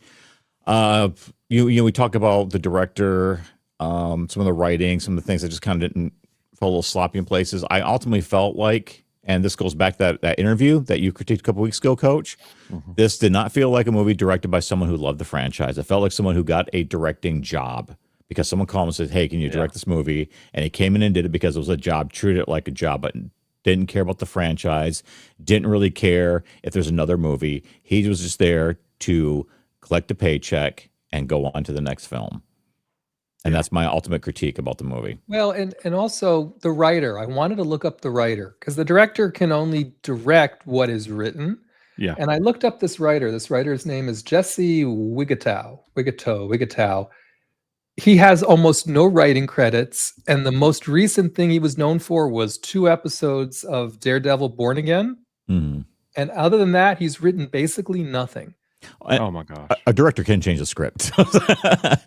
We talk about the director, some of the writing, some of the things that just kind of didn't feel a little sloppy in places. I ultimately felt like, and this goes back to that interview that you critiqued a couple weeks ago, Coach. Mm-hmm. This did not feel like a movie directed by someone who loved the franchise. It felt like someone who got a directing job because someone called him and said, "Hey, can you direct this movie?" And he came in and did it because it was a job, treated it like a job, but didn't care about the franchise, didn't really care if there's another movie. He was just there to collect a paycheck and go on to the next film. And that's my ultimate critique about the movie.
Well, and also the writer. I wanted to look up the writer because the director can only direct what is written.
Yeah.
And I looked up this writer. This writer's name is Jesse Wigatow. he has almost no writing credits, and the most recent thing he was known for was 2 episodes of Daredevil Born Again.
Mhm.
And other than that, he's written basically nothing.
Oh my gosh.
A director can change the script.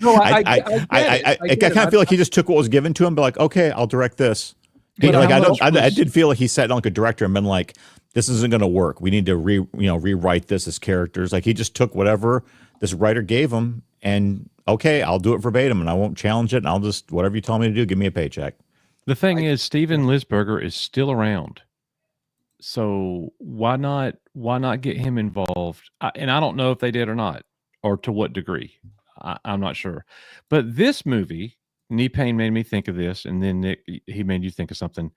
No,
I
get
kind of
it.
feel like he just took what was given to him, but like, okay, I'll direct this.
But
I did feel like he sat down like a director and been like, this isn't going to work. We need to rewrite this as characters. Like he just took whatever this writer gave him and okay, I'll do it verbatim and I won't challenge it. And I'll just, whatever you tell me to do, give me a paycheck.
The thing is, Steven Lisberger is still around. So why not get him involved? And I don't know if they did or not, or to what degree. I'm not sure. But this movie, Knee Pain made me think of this, and then Nick, he made you think of something.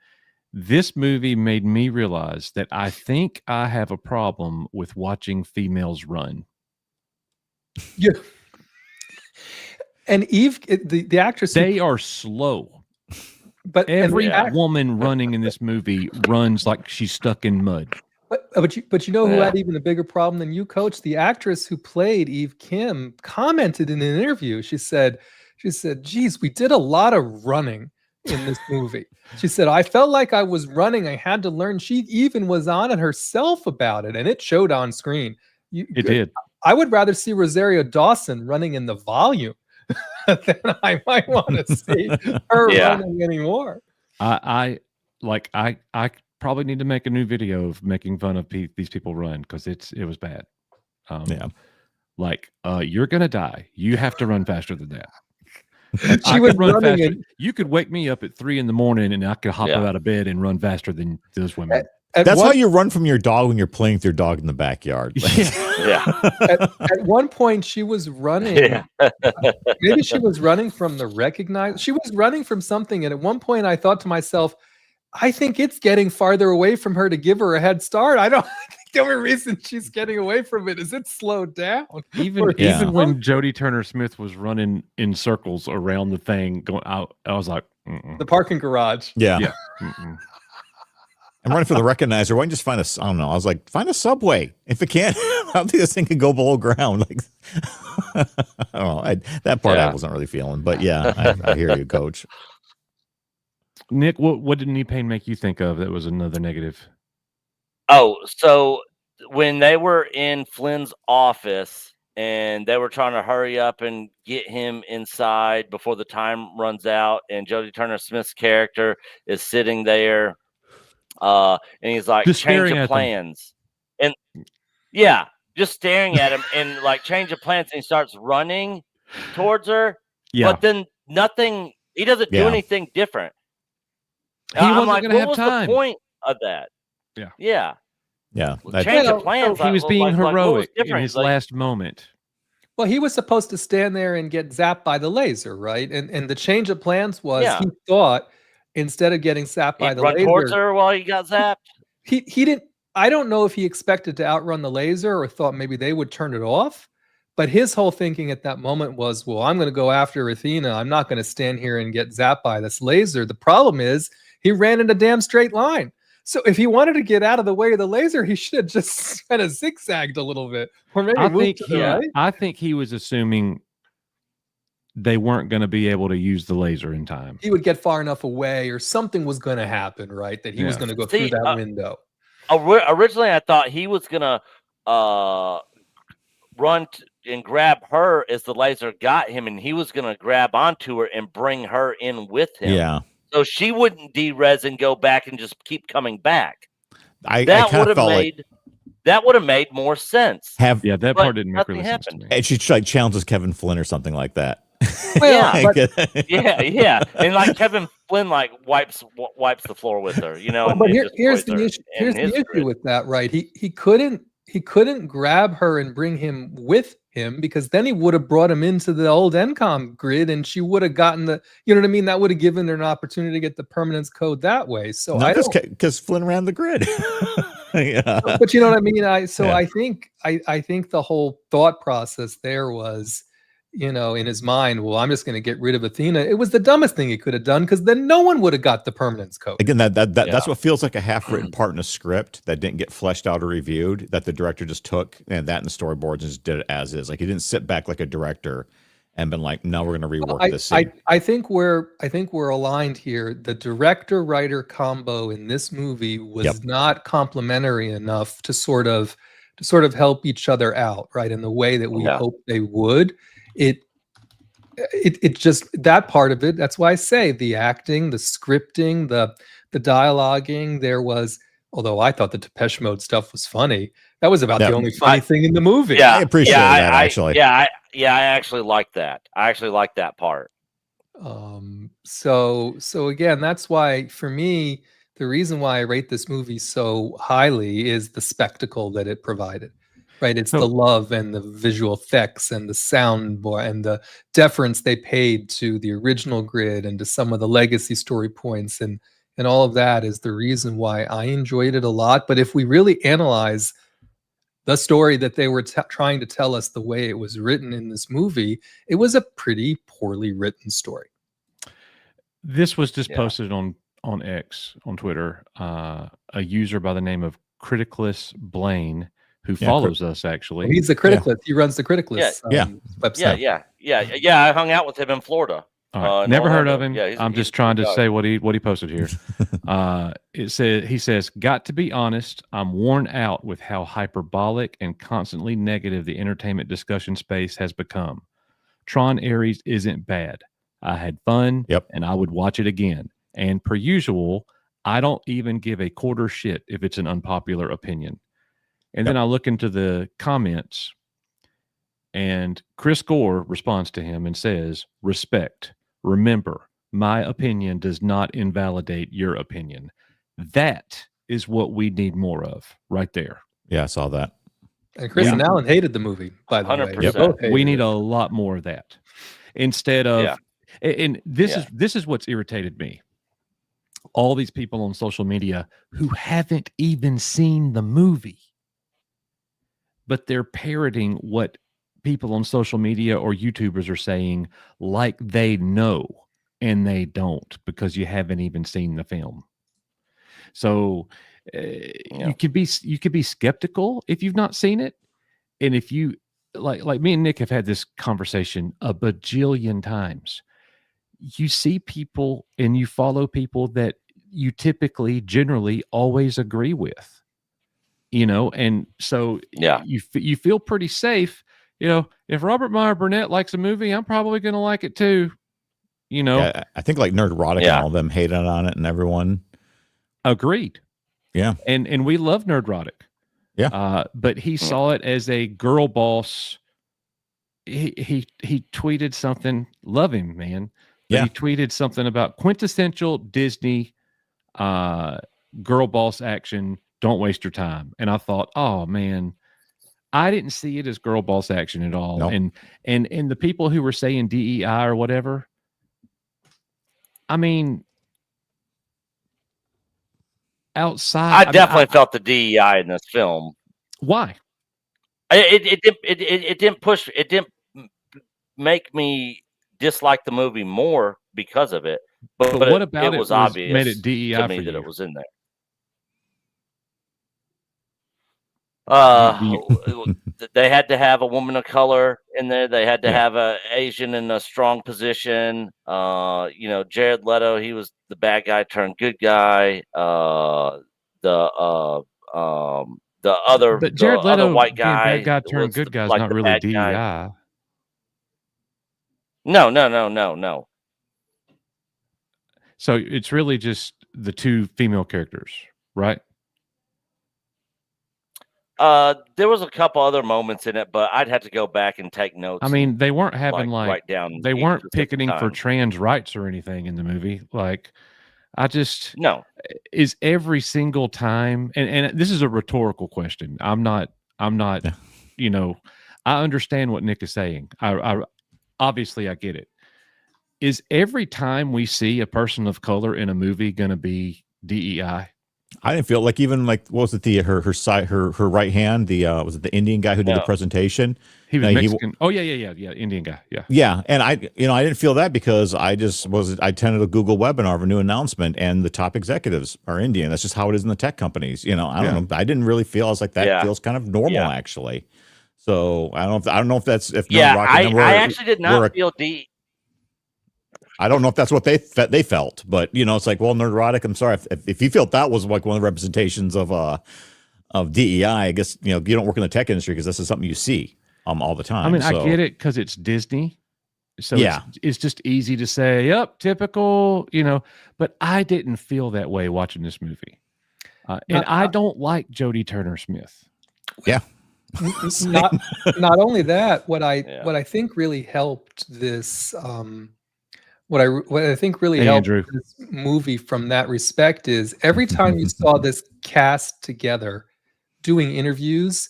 This movie made me realize that I think I have a problem with watching females run.
Yeah. And Eve, the actress,
they are slow.
But
every woman running in this movie runs like she's stuck in mud.
But you know who had even a bigger problem than you, Coach? The actress who played Eve Kim commented in an interview. She said, geez, we did a lot of running in this movie. She said, I felt like I was running. I had to learn. She even was on it herself about it, and it showed on screen.
It did.
I would rather see Rosario Dawson running in the volume than I might want to see her running anymore.
I probably need to make a new video of making fun of these people run because it was bad. You're gonna die. You have to run faster than that.
She was running faster.
You could wake me up at 3 a.m. and I could hop out of bed and run faster than those women.
That's how you run from your dog when you're playing with your dog in the backyard.
At one point, she was running. Maybe she was running from the recognized. She was running from something. And at one point, I thought to myself, I think it's getting farther away from her to give her a head start. I think the only reason she's getting away from it is it's slowed down.
Even when Jodie Turner-Smith was running in circles around the thing, going out, I was like,
the parking garage.
Yeah. I'm running for the recognizer. Why don't you just find I don't know. I was like, find a subway. If it can't, I don't think this thing can go below ground. Like, I don't know. That part I wasn't really feeling, but yeah, I hear you, Coach.
Nick, what did Knee Pain make you think of that was another negative?
Oh, so when they were in Flynn's office and they were trying to hurry up and get him inside before the time runs out, and Jodie Turner-Smith's character is sitting there. And he's like,
just
change of plans. And just staring at him and like change of plans. And he starts running towards her. Yeah. But then he doesn't do anything different.
He wasn't like, what was
the point of that?
Yeah.
Change of plans.
He was being heroic in his last moment.
Well, he was supposed to stand there and get zapped by the laser, right? And the change of plans was he thought, instead of getting zapped by the laser,
run towards her while he got zapped.
He didn't. I don't know if he expected to outrun the laser or thought maybe they would turn it off. But his whole thinking at that moment was, well, I'm going to go after Athena. I'm not going to stand here and get zapped by this laser. The problem is he ran in a damn straight line. So if he wanted to get out of the way of the laser, he should have just kind of zigzagged a little bit, or maybe
I think he was assuming they weren't going to be able to use the laser in time.
He would get far enough away or something was going to happen, right? That he was going to go through that window.
Originally, I thought he was going to run and grab her as the laser got him, and he was going to grab onto her and bring her in with him.
Yeah.
So she wouldn't de-res and go back and just keep coming back.
That
would have made more sense.
That part didn't make really sense to me.
And she like challenges Kevin Flynn or something like that.
And like Kevin Flynn like wipes the floor with her, you know.
But here's the issue. Here's the issue with that, right? He couldn't grab her and bring him with him because then he would have brought him into the old NCOM grid and she would have gotten you know what I mean? That would have given her an opportunity to get the permanence code that way. So
because Flynn ran the grid.
But you know what I mean? I think the whole thought process there was, you know, in his mind, well, I'm just going to get rid of Athena. It was the dumbest thing he could have done because then no one would have got the permanence code.
Again, that's what feels like a half-written part in a script that didn't get fleshed out or reviewed, that the director just took and that in the storyboards and just did it as is. Like he didn't sit back like a director and been like, no, we're going to rework this scene.
I think we're aligned here. The director-writer combo in this movie was not complementary enough to sort of help each other out, right? In the way that we hoped they would. It just, that part of it, that's why I say the acting, the scripting, the dialoguing, there was, although I thought the Depeche Mode stuff was funny, that was about the only funny thing in the movie.
Yeah, I appreciate that, actually.
I actually like that. I actually like that part.
So again, that's why, for me, the reason why I rate this movie so highly is the spectacle that it provided. Right, it's the love and the visual effects and the sound and the deference they paid to the original grid and to some of the legacy story points, and all of that is the reason why I enjoyed it a lot. But if we really analyze the story that they were trying to tell us, the way it was written in this movie, it was a pretty poorly written story.
This was just posted on X, on Twitter. A user by the name of Criticless Blaine, who follows us, actually.
He's the Criticless. He runs the Criticless website.
Yeah. I hung out with him in Florida.
Never heard of him. I'm just trying to say what he posted here. He says, got to be honest, I'm worn out with how hyperbolic and constantly negative the entertainment discussion space has become. Tron Ares isn't bad. I had fun, and I would watch it again. And per usual, I don't even give a quarter shit if it's an unpopular opinion. And then I look into the comments, and Chris Gore responds to him and says, respect. Remember, my opinion does not invalidate your opinion. That is what we need more of right there.
Yeah, I saw that.
And Chris and Alan hated the movie, by the
100%.
way.
We need a lot more of that. Instead of, and this is what's irritated me. All these people on social media who haven't even seen the movie, but they're parroting what people on social media or YouTubers are saying like they know, and they don't, because you haven't even seen the film. So you could be skeptical if you've not seen it. And if you like me and Nick have had this conversation a bajillion times. You see people and you follow people that you typically generally always agree with. And so you feel pretty safe. If Robert Meyer Burnett likes a movie, I'm probably going to like it too.
I think like Nerdrotic and all of them hated on it, and everyone
agreed.
Yeah,
and we love Nerdrotic.
Yeah,
but he saw it as a girl boss. He tweeted something. Love him, man. But he tweeted something about quintessential Disney girl boss action. Don't waste your time. And I thought, oh man, I didn't see it as girl boss action at all. Nope. And the people who were saying DEI or whatever, I mean, outside,
I definitely felt the DEI in this film.
Why?
It didn't push. It didn't make me dislike the movie more because of it. But
what about
it was obvious
made it DEI
to me that
you?
it was in there. They had to have a woman of color in there. They had to have a Asian in a strong position. Jared Leto, he was the bad guy turned good guy. The other white guy,
bad guy turned good guy is not really DEI. Guy.
No.
So it's really just the two female characters, right?
There was a couple other moments in it, but I'd have to go back and take notes.
I mean, they weren't having
write down.
They weren't picketing for trans rights or anything in the movie. Is every single time, and this is a rhetorical question. I'm not. I understand what Nick is saying. I obviously I get it. Is every time we see a person of color in a movie going to be DEI?
I didn't feel like, even like, what was it, her right hand, was it the Indian guy who did the presentation?
He was Mexican. Indian guy.
Yeah. And I didn't feel that because I attended a Google webinar of a new announcement, and the top executives are Indian. That's just how it is in the tech companies. I don't know. I didn't really feel, I was like, that feels kind of normal actually. So I don't know if that's if
Yeah,
Nerd
I actually did not feel deep.
I don't know if that's what they felt, but it's like, well, Nerdrotic, I'm sorry if you felt that was like one of the representations of DEI. I guess you don't work in the tech industry because this is something you see all the time.
I mean,
so.
I get it because it's Disney, so
yeah,
it's just easy to say, "Yep, typical," But I didn't feel that way watching this movie, and I don't like Jodie Turner-Smith.
Yeah.
Not only that, what I think really helped this. What I think really helped this movie from that respect is every time you saw this cast together doing interviews,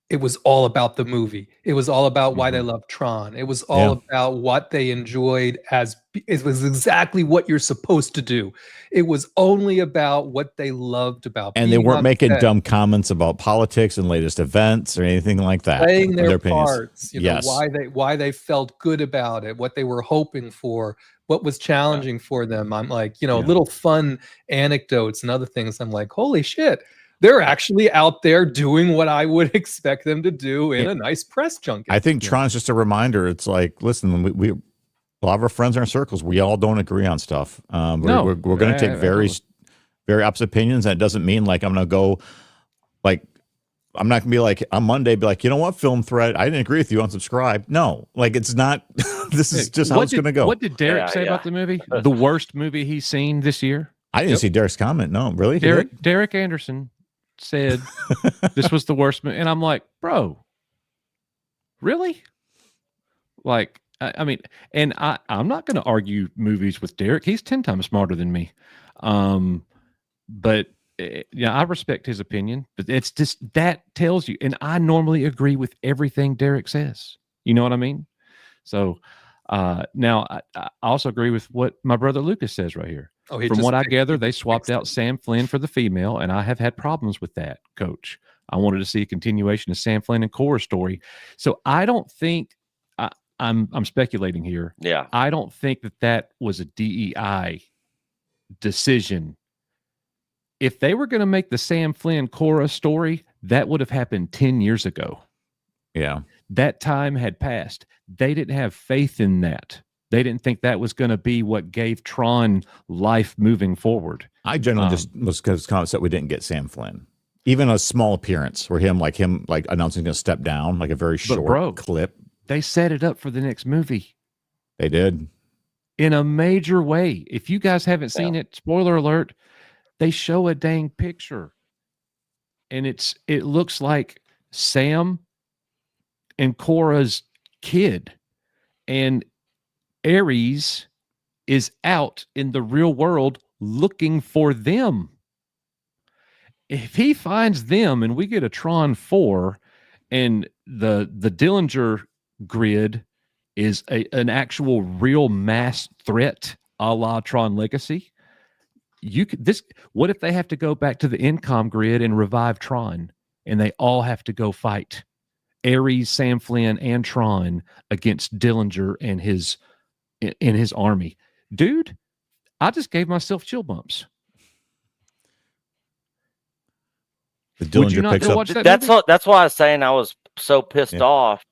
it was all about the movie. It was all about why they love Tron. It was all about what they enjoyed it was exactly what you're supposed to do. It was only about what they loved about.
And they weren't making dumb comments about politics and latest events or anything like that.
Playing their parts, why they felt good about it, what they were hoping for, what was challenging for them. I'm like, little fun anecdotes and other things. I'm like, holy shit. They're actually out there doing what I would expect them to do in a nice press junket.
I think Tron's just a reminder. It's like, listen, we a lot of our friends in our circles, we all don't agree on stuff. We're going to take very opposite opinions. And it doesn't mean like I'm going to go like, I'm not going to be like on Monday, be like, you know what, Film Thread, I didn't agree with you, unsubscribe. No, like it's not, this is just how it's going to go.
What did Derek say about the movie? The worst movie he's seen this year?
I didn't see Derek's comment. No, really?
Derek Anderson said this was the worst movie, and I'm like, bro, really? Like, I mean, and I'm not going to argue movies with Derek. He's 10 times smarter than me. But I respect his opinion, but it's just that tells you, and I normally agree with everything Derek says. You know what I mean? So now I also agree with what my brother Lucas says right here. From what I gather, they swapped out Sam Flynn for the female, and I have had problems with that, Coach. I wanted to see a continuation of Sam Flynn and Cora's story. So I don't think I'm speculating here.
Yeah,
I don't think that was a DEI decision. If they were going to make the Sam Flynn Cora story, that would have happened 10 years ago.
Yeah,
that time had passed. They didn't have faith in that. They didn't think that was going to be what gave Tron life moving forward.
I generally just was conscious that we didn't get Sam Flynn. Even a small appearance where him announcing he's going to step down, like a very short clip.
They set it up for the next movie.
They did.
In a major way. If you guys haven't seen it, spoiler alert, they show a dang picture. And it looks like Sam and Cora's kid. And Ares is out in the real world looking for them. If he finds them and we get a Tron 4 and the Dillinger grid is an actual real mass threat a la Tron Legacy, what if they have to go back to the Incom grid and revive Tron and they all have to go fight Ares, Sam Flynn, and Tron against Dillinger and his army? Dude, I just gave myself chill bumps.
The Dillinger picks up.
That's why I was saying I was so pissed off.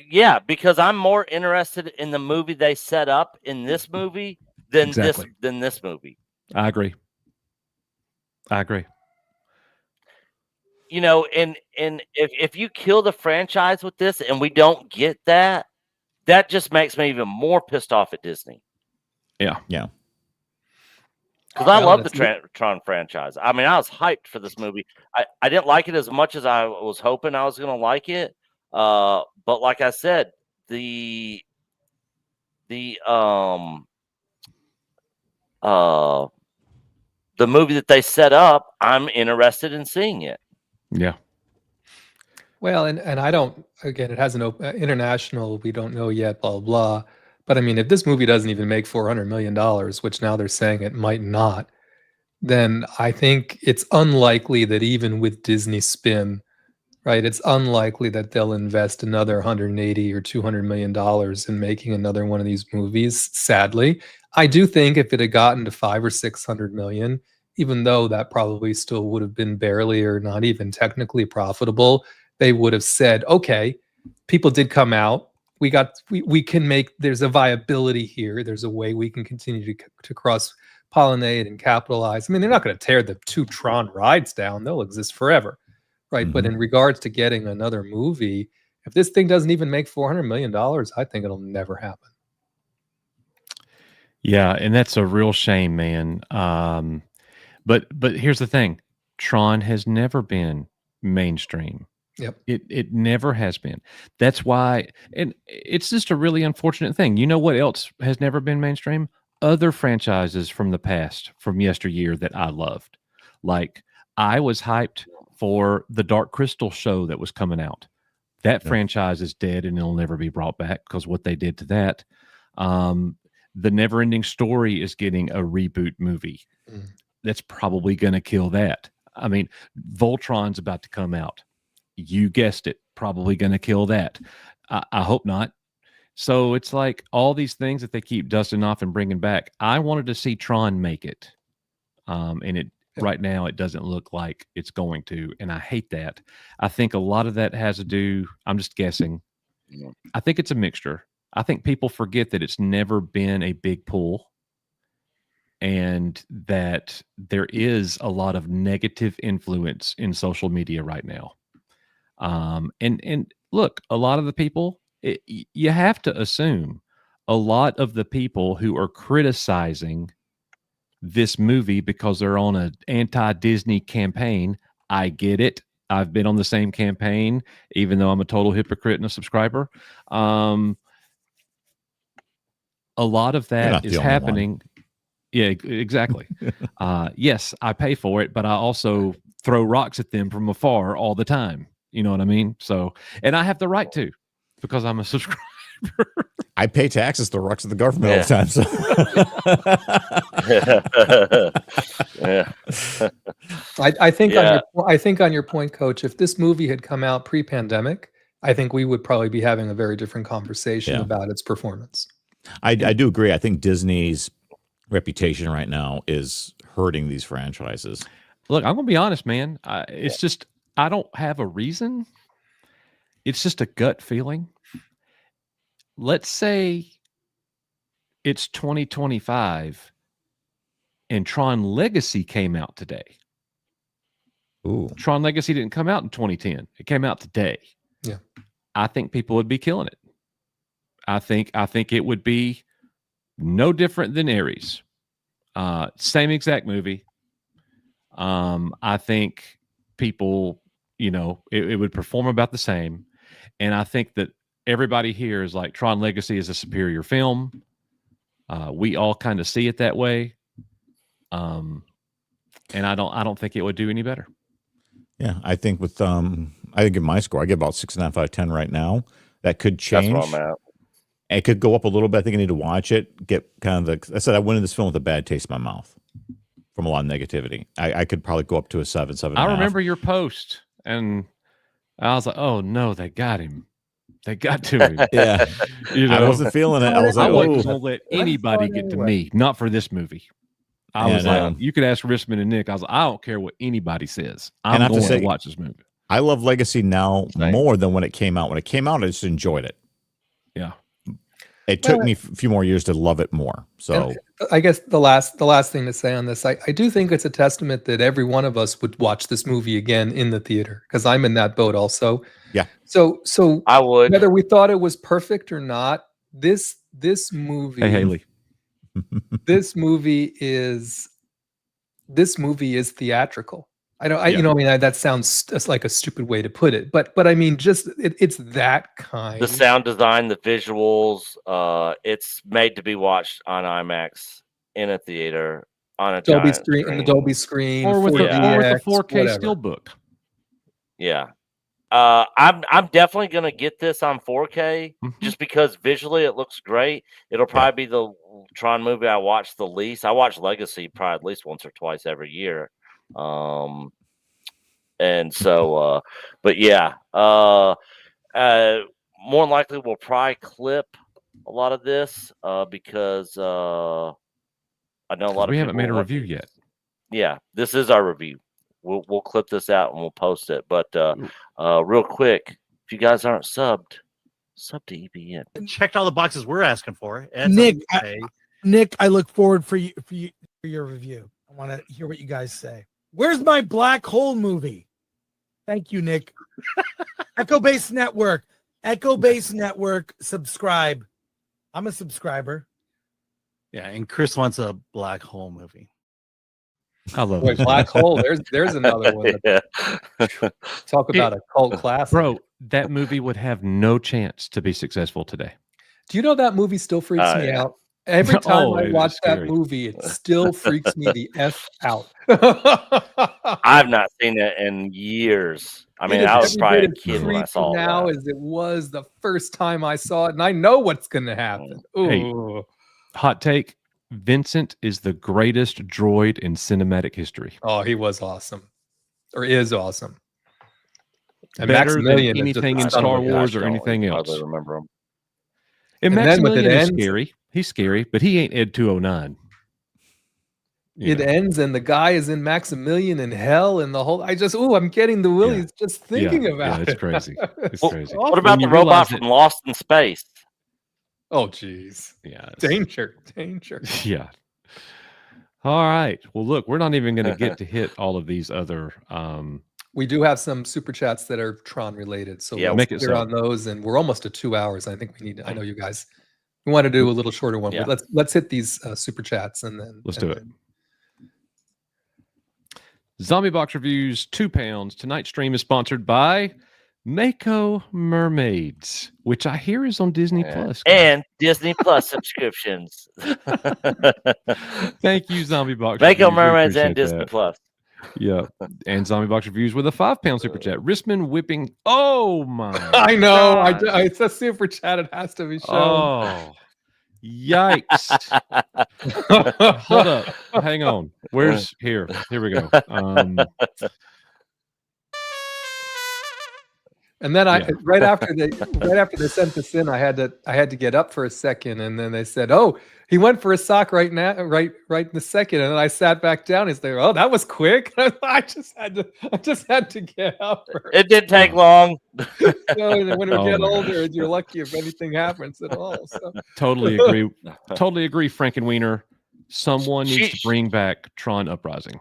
Yeah, because I'm more interested in the movie they set up in this movie than this movie.
I agree.
You know, and if you kill the franchise with this and we don't get that, that just makes me even more pissed off at Disney.
Yeah.
Because I love the Tron franchise. I mean, I was hyped for this movie. I didn't like it as much as I was hoping I was going to like it. But like I said, the movie that they set up, I'm interested in seeing it.
Yeah.
Well, and I don't, again, it has an international, we don't know yet, blah, blah. But I mean, if this movie doesn't even make $400 million, which now they're saying it might not, then I think it's unlikely that even with Disney spin, right, it's unlikely that they'll invest another 180 or $200 million in making another one of these movies, sadly. I do think if it had gotten to 500 or 600 million, even though that probably still would have been barely or not even technically profitable, they would have said, okay, people did come out. We can make, there's a viability here. There's a way we can continue to cross pollinate and capitalize. I mean, they're not going to tear the 2 Tron rides down. They'll exist forever. Right.
Mm-hmm.
But in regards to getting another movie, if this thing doesn't even make $400 million, I think it'll never happen.
Yeah, and that's a real shame, man. But here's the thing: Tron has never been mainstream.
Yep.
It never has been. That's why, and it's just a really unfortunate thing. You know what else has never been mainstream? Other franchises from the past, from yesteryear, that I loved. Like, I was hyped for the Dark Crystal show that was coming out. That franchise is dead and it'll never be brought back because what they did to that. The Neverending Story is getting a reboot movie. That's probably going to kill that. I mean, Voltron's about to come out. You guessed it, probably going to kill that. I hope not. So it's like all these things that they keep dusting off and bringing back. I wanted to see Tron make it. And right now it doesn't look like it's going to. And I hate that. I think a lot of that has to do, I'm just guessing. I think it's a mixture. I think people forget that it's never been a big pull and that there is a lot of negative influence in social media right now. And look, a lot of the people, you have to assume a lot of the people who are criticizing this movie because they're on an anti-Disney campaign. I get it. I've been on the same campaign, even though I'm a total hypocrite and a subscriber. A lot of that is happening. Yeah, exactly. Yes, I pay for it, but I also throw rocks at them from afar all the time. You know what I mean? So, and I have the right to, because I'm a subscriber.
I pay taxes to rocks at the government all the time. So.
I think on your point, Coach, if this movie had come out pre-pandemic, I think we would probably be having a very different conversation about its performance.
I do agree. I think Disney's reputation right now is hurting these franchises.
Look, I'm going to be honest, man. It's just, I don't have a reason. It's just a gut feeling. Let's say it's 2025 and Tron Legacy came out today.
Ooh.
Tron Legacy didn't come out in 2010. It came out today.
Yeah.
I think people would be killing it. I think it would be no different than Ares. Same exact movie. I think people, it would perform about the same. And I think that everybody here is like, Tron Legacy is a superior film. We all kind of see it that way. And I don't think it would do any better.
Yeah, I think with I think in my score, I get about 6.5 out of 10 right now. That could change.
That's what I'm at.
It could go up a little bit. I think I need to watch it. Get kind of I said I went in this film with a bad taste in my mouth from a lot of negativity. I could probably go up to a 7.5.
I remember your post, and I was like, "Oh no, they got him. They got to him."
Yeah, I wasn't feeling it. I was like,
"I wasn't going to let anybody get to me. Not for this movie." I was like, "You could ask Rissman and Nick." I was like, "I don't care what anybody says. I'm going to watch this movie."
I love Legacy now more than when it came out. When it came out, I just enjoyed it.
Yeah.
It took me a few more years to love it more. So
I guess the last thing to say on this, I do think it's a testament that every one of us would watch this movie again in the theater, because I'm in that boat also.
Yeah.
So
I would,
whether we thought it was perfect or not, this movie.
Hey, Haley.
This movie is theatrical. That sounds just like a stupid way to put it, but I mean, just it's that kind.
The sound design, the visuals, it's made to be watched on IMAX in a theater on a
Dolby screen, in the Dolby screen,
or with a 4K steelbook.
Yeah, I'm definitely gonna get this on 4K just because visually it looks great. It'll probably be the Tron movie I watch the least. I watch Legacy probably at least once or twice every year. And so, but yeah, more than likely we'll probably clip a lot of this, because, I know a lot of
we haven't made a
people
review yet.
Yeah, this is our review. we'll clip this out and we'll post it. But real quick, if you guys aren't subbed, sub to EBN.
Checked all the boxes we're asking for.
Nick, I look forward for your review. I want to hear what you guys say. Where's my Black Hole movie? Thank you, Nick. Echo Base Network. Subscribe. I'm a subscriber.
Yeah, and Chris wants a Black Hole movie.
I love
Wait,
it.
Black Hole. There's another one. Talk about a cult classic.
Bro, that movie would have no chance to be successful today.
Do you know that movie still freaks me out? Every time I
it
watch
is
that
scary.
movie, it still freaks me the F out.
I've not seen it in years. I mean,
It is
I was
every
probably a
bit as
kid when I
creepy
saw
now
that.
as it was the first time I saw it, and I know what's going to happen.
Hey.
Ooh.
Hot take: Vincent is the greatest droid in cinematic history.
Oh, he was awesome, or is awesome. And
Better than
Maximilian is just
anything
a
in
son of
Star
a bitch.
Wars or
Don't
anything else.
hardly remember him.
And
And then when it
Maximilian is
ends-
scary. He's scary, but he ain't Ed 209. You
It
know.
ends and the guy is in Maximilian in hell and the whole. I'm getting the willies just thinking about
it's
it.
crazy. It's
Well,
crazy.
What about
When
the
you realize
robot
that-
from Lost in Space?
Oh, jeez.
Yeah. it's-
Danger.
Yeah. All right. Well, look, we're not even going to get to hit all of these other.
We do have some super chats that are Tron related, so
Yeah,
let's
make it
clear
so.
on those. And we're almost at 2 hours. I think we need. I know you guys. We want to do a little shorter one,
Yeah.
but let's hit these super chats and then
Let's
and
do it.
then-
Zombie Box Reviews, £2. Tonight's stream is sponsored by Mako Mermaids, which I hear is on Disney Plus. guys.
And Disney Plus subscriptions.
Thank you, Zombie Box.
Mako
Reviews. We
Mermaids and
appreciate
Disney
that.
Plus.
Yeah. And Zombie Box Reviews with a £5 super chat. Rissman whipping. Oh, my.
I know.
God.
It's a super chat. It has to be shown.
Oh, yikes. Hold up. Hang on. Where's here? Here we go.
And then
Yeah.
right after they sent this in, I had to get up for a second, and then they said, "Oh, he went for a sock right now, right in the second." And then I sat back down. He's like, "Oh, that was quick." I just had to get up.
It didn't take long.
And when we
Oh
get
my
older, you're lucky if anything happens at all. So.
Totally agree. Totally agree, Frankenweiner. Someone needs to
Sheesh.
bring back Tron Uprising.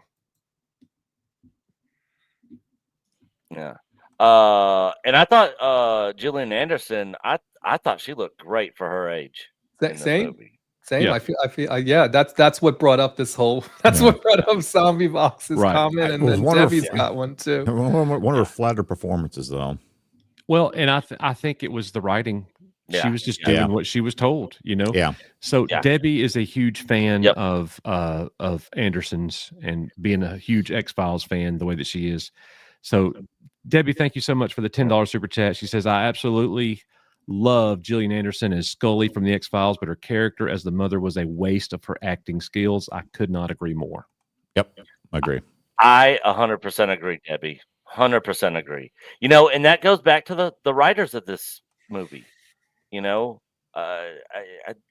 Yeah. And I thought Gillian Anderson, I thought she looked great for her age. in this
Same.
movie.
Yeah.
I feel. Yeah, that's what brought up this whole. That's what brought up Zombie Box's
Right.
comment, and
It was
then
wonderful.
Debbie's got one too.
One of her flatter performances, though.
Well, and I think it was the writing. She
Yeah.
was just
Yeah.
doing what she was told, you know?
Yeah.
So
Yeah.
Debbie is a huge fan
Yep.
of Anderson's and being a huge X-Files fan the way that she is. So Debbie, thank you so much for the $10 super chat. She says, I absolutely love Gillian Anderson as Scully from the X-Files, but her character as the mother was a waste of her acting skills. I could not agree more.
Yep. I agree.
I 100% agree, Debbie. 100% agree. You know, and that goes back to the writers of this movie. You know, I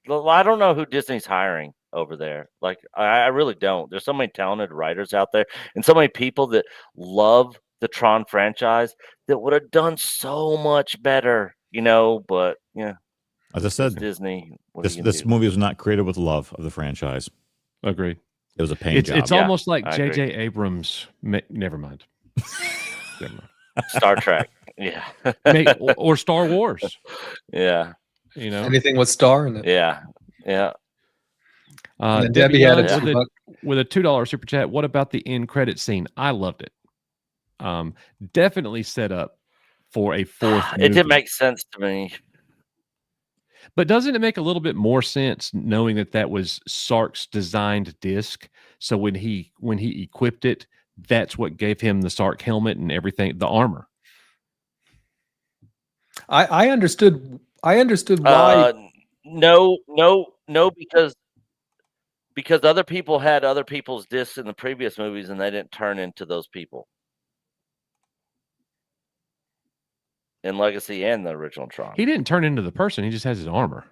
don't know who Disney's hiring over there. Like, I really don't. There's so many talented writers out there and so many people that love the Tron franchise that would have done so much better, you know, but yeah.
As I
It's
said,
Disney. What are
this
you gonna
this
do?
movie was not created with love of the franchise.
Agreed.
It was a paint job.
It's
Yeah,
almost like
I
J.J. Abrams. Never mind. Never mind.
Star Trek. Yeah.
Or Star Wars.
Yeah.
You know,
Anything with star in it.
Yeah. Yeah.
And then Debbie had
Young
a
with a $2 super chat. What about the end credit scene? I loved it. Definitely set up for a fourth.
It
movie.
didn't make sense to me.
But doesn't it make a little bit more sense knowing that was Sark's designed disc? So when he equipped it, that's what gave him the Sark helmet and everything, the armor.
I understood why.
No, because other people had other people's discs in the previous movies and they didn't turn into those people in Legacy and the original Tron.
He didn't turn into the person; he just has his armor.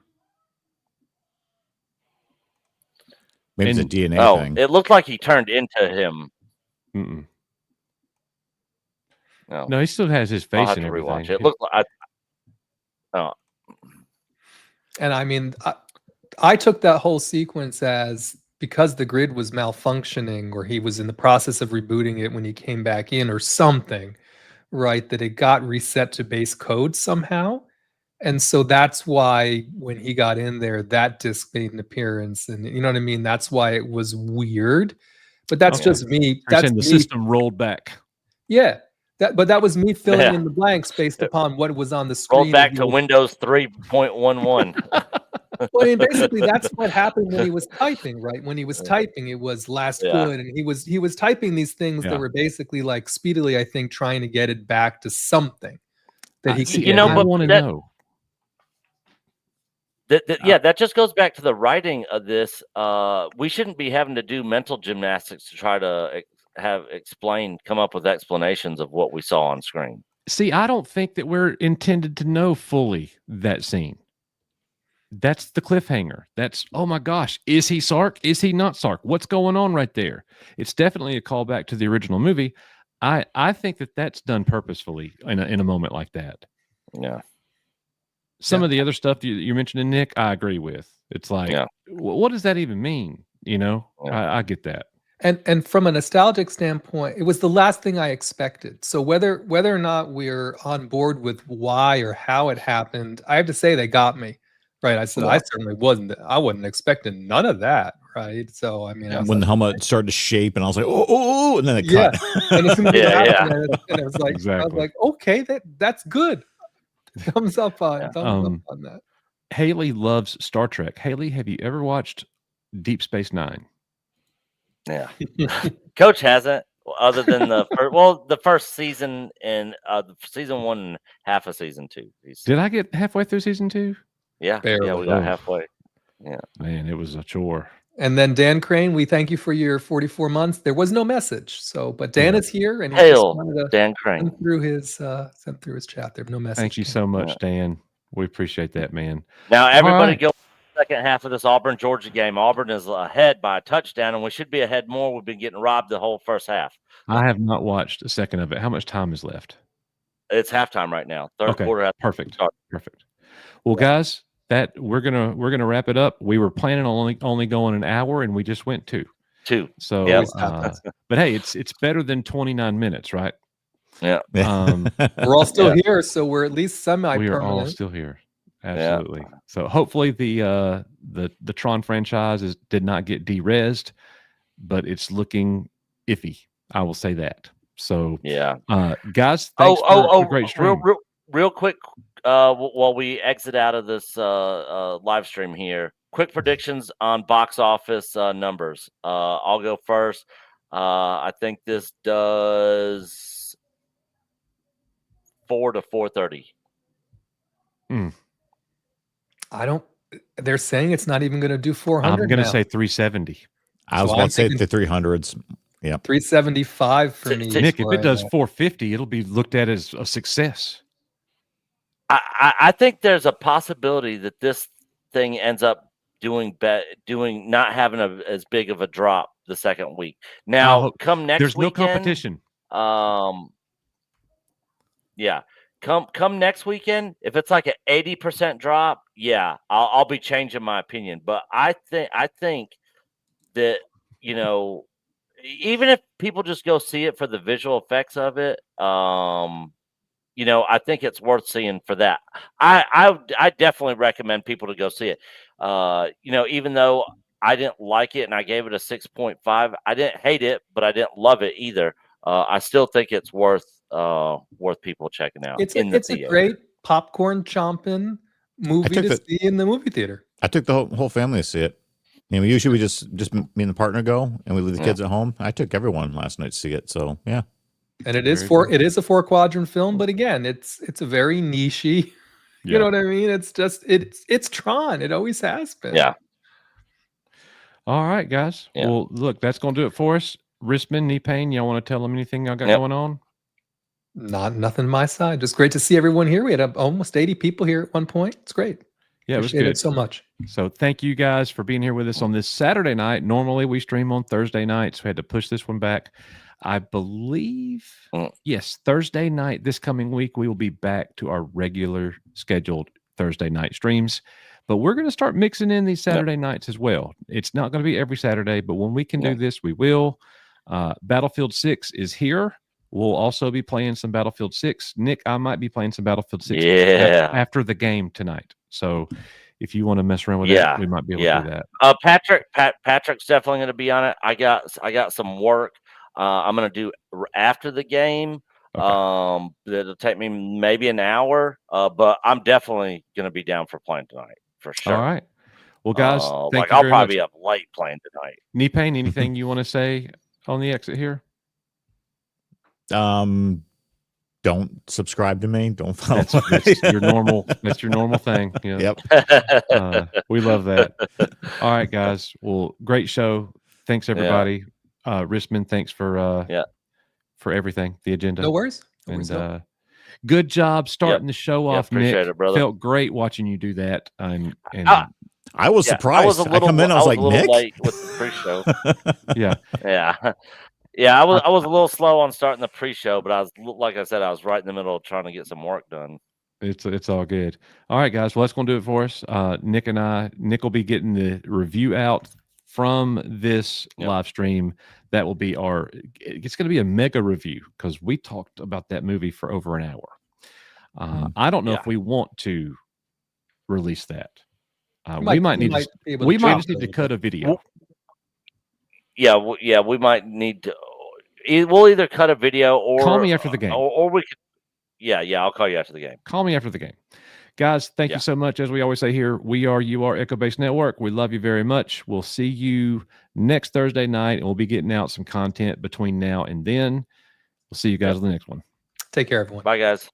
Maybe
and-
it's a DNA
Oh,
thing.
it looked like he turned into him.
Mm-mm. No, he still has his
I'll
face
have
and
to
everything.
rewatch it. It looked like
And I mean, I took that whole sequence as because the grid was malfunctioning or he was in the process of rebooting it when he came back in or something, right? That it got reset to base code somehow. And so that's why when he got in there, that disc made an appearance. And you know what I mean? That's why it was weird. But that's just me.
You're
That's
saying the
me.
system rolled back.
Yeah. But that was me filling
Yeah.
in the blanks based upon what was on the screen.
rolled back to Windows 3.11.
Well, I mean, basically, that's what happened when he was typing, right? When he was typing, it was last good, and he was typing these things that were basically like speedily, I think, trying to get it back to something that he could.
You know,
I
but
want to
that-
know.
That just goes back to the writing of this. We shouldn't be having to do mental gymnastics to try to come up with explanations of what we saw on screen.
See, I don't think that we're intended to know fully that scene. That's the cliffhanger. That's, oh my gosh, is he Sark? Is he not Sark? What's going on right there? It's definitely a callback to the original movie. I think that that's done purposefully in a moment like that.
Yeah.
Some of the other stuff you're mentioning, Nick, I agree with. It's like, what does that even mean? You know, I get that.
And from a nostalgic standpoint, it was the last thing I expected. So whether or not we're on board with why or how it happened, I have to say they got me. Right. I said I certainly wasn't expecting none of that. Right. So I mean,
when the helmet started to shape and I was like, oh, and then it cut.
And as soon as it happened, and it was like
Exactly.
I was like, okay, that's good. Thumbs up on that.
Haley loves Star Trek. Haley, have you ever watched Deep Space Nine?
Yeah. Coach hasn't, other than the first season and season 1 and half of season 2.
Did I get halfway through season 2?
Yeah.
Barely.
Yeah, we got halfway. Yeah.
Man, it was a chore.
And then Dan Crane, we thank you for your 44 months. There was no message, but Dan is here, and he
Hail,
just wanted to
Dan Crane.
send through his chat. There no message.
Thank you so much, Dan. We appreciate that, man.
Now everybody go second half of this Auburn Georgia game. Auburn is ahead by a touchdown, and we should be ahead more. We've been getting robbed the whole first half.
I have not watched a second of it. How much time is left?
It's halftime right now. Third quarter.
Perfect. Well, guys, that we're gonna wrap it up. We were planning on only going an hour, and we just went 2. So, but hey, it's better than 29 minutes, right?
Yeah.
We're all still here, so we're at least semi-permanent.
We are all still here. Absolutely. Yeah. So hopefully the Tron franchise did not get de-rezzed, but it's looking iffy. I will say that. So guys, thanks for a great stream.
Real quick, while we exit out of this live stream here, quick predictions on box office numbers. I'll go first. I think this does 4 to 430.
They're saying it's not even going to do 400.
I'm going to say 370.
I was going to say the 300s. Yeah,
375 for me.
Nick, if it does 450, it'll be looked at as a success.
I think there's a possibility that this thing ends up not having as big of a drop the second week. Now, come next
there's
weekend,
no competition.
Come next weekend, if it's like an 80% drop, I'll be changing my opinion. But I think that, even if people just go see it for the visual effects of it, I think it's worth seeing for that. I definitely recommend people to go see it. Even though I didn't like it and I gave it a 6.5, I didn't hate it, but I didn't love it either. I still think it's worth people checking out.
It's a great popcorn chomping movie to see in the movie theater.
I took the whole family to see it. Usually we just me and the partner go, and we leave the kids at home. I took everyone last night to see it. So yeah.
And it is a 4-quadrant film, but again, it's a very nichey. You know what I mean? It's just it's Tron. It always has been.
Yeah.
All right, guys. Yeah. Well, look, that's gonna do it for us. Rissman, knee pain. Y'all want to tell them anything y'all got going on?
Nothing my side. Just great to see everyone here. We had almost 80 people here at one point. It's great.
Yeah,
Appreciate
it was good.
It so much.
So thank you guys for being here with us on this Saturday night. Normally we stream on Thursday nights. We had to push this one back. I believe, yes, Thursday night this coming week, we will be back to our regular scheduled Thursday night streams. But we're going to start mixing in these Saturday nights as well. It's not going to be every Saturday, but when we can do this, we will. Battlefield 6 is here. We'll also be playing some Battlefield 6. Nick, I might be playing some Battlefield 6 after the game tonight. So if you want to mess around with that, we might be able to do that.
Patrick's definitely going to be on it. I got some work I'm going to do after the game. Okay. It'll take me maybe an hour, but I'm definitely going to be down for playing tonight for sure.
All right. Well, guys, thank you
I'll
very
probably
much.
be up late playing tonight.
Knee-Pain, anything you want to say on the exit here?
Don't subscribe to me. Don't follow.
That's your normal. That's your normal thing. Yeah.
Yep.
We love that. All right, guys. Well, great show. Thanks everybody. Rissman, thanks for everything. The agenda.
No worries.
And good job starting the show off, Nick.
Appreciate it, brother.
Felt great watching you do that. And
I was surprised. I come in, I was like, Nick?
Late with the pre-show.
Yeah.
Yeah, I was a little slow on starting the pre-show, but I was, like I said, I was right in the middle of trying to get some work done.
It's all good. All right, guys. Well, that's going to do it for us. Nick will be getting the review out from this live stream. That will be it's going to be a mega review because we talked about that movie for over an hour. I don't know if we want to release that. We might need to cut a video.
We might need to. We'll either cut a video or
call me after the game,
or we could. Yeah, I'll call you after the game.
Call me after the game, guys. Thank you so much. As we always say here, you are Echo Base Network. We love you very much. We'll see you next Thursday night, and we'll be getting out some content between now and then. We'll see you guys on the next one.
Take care, everyone.
Bye, guys.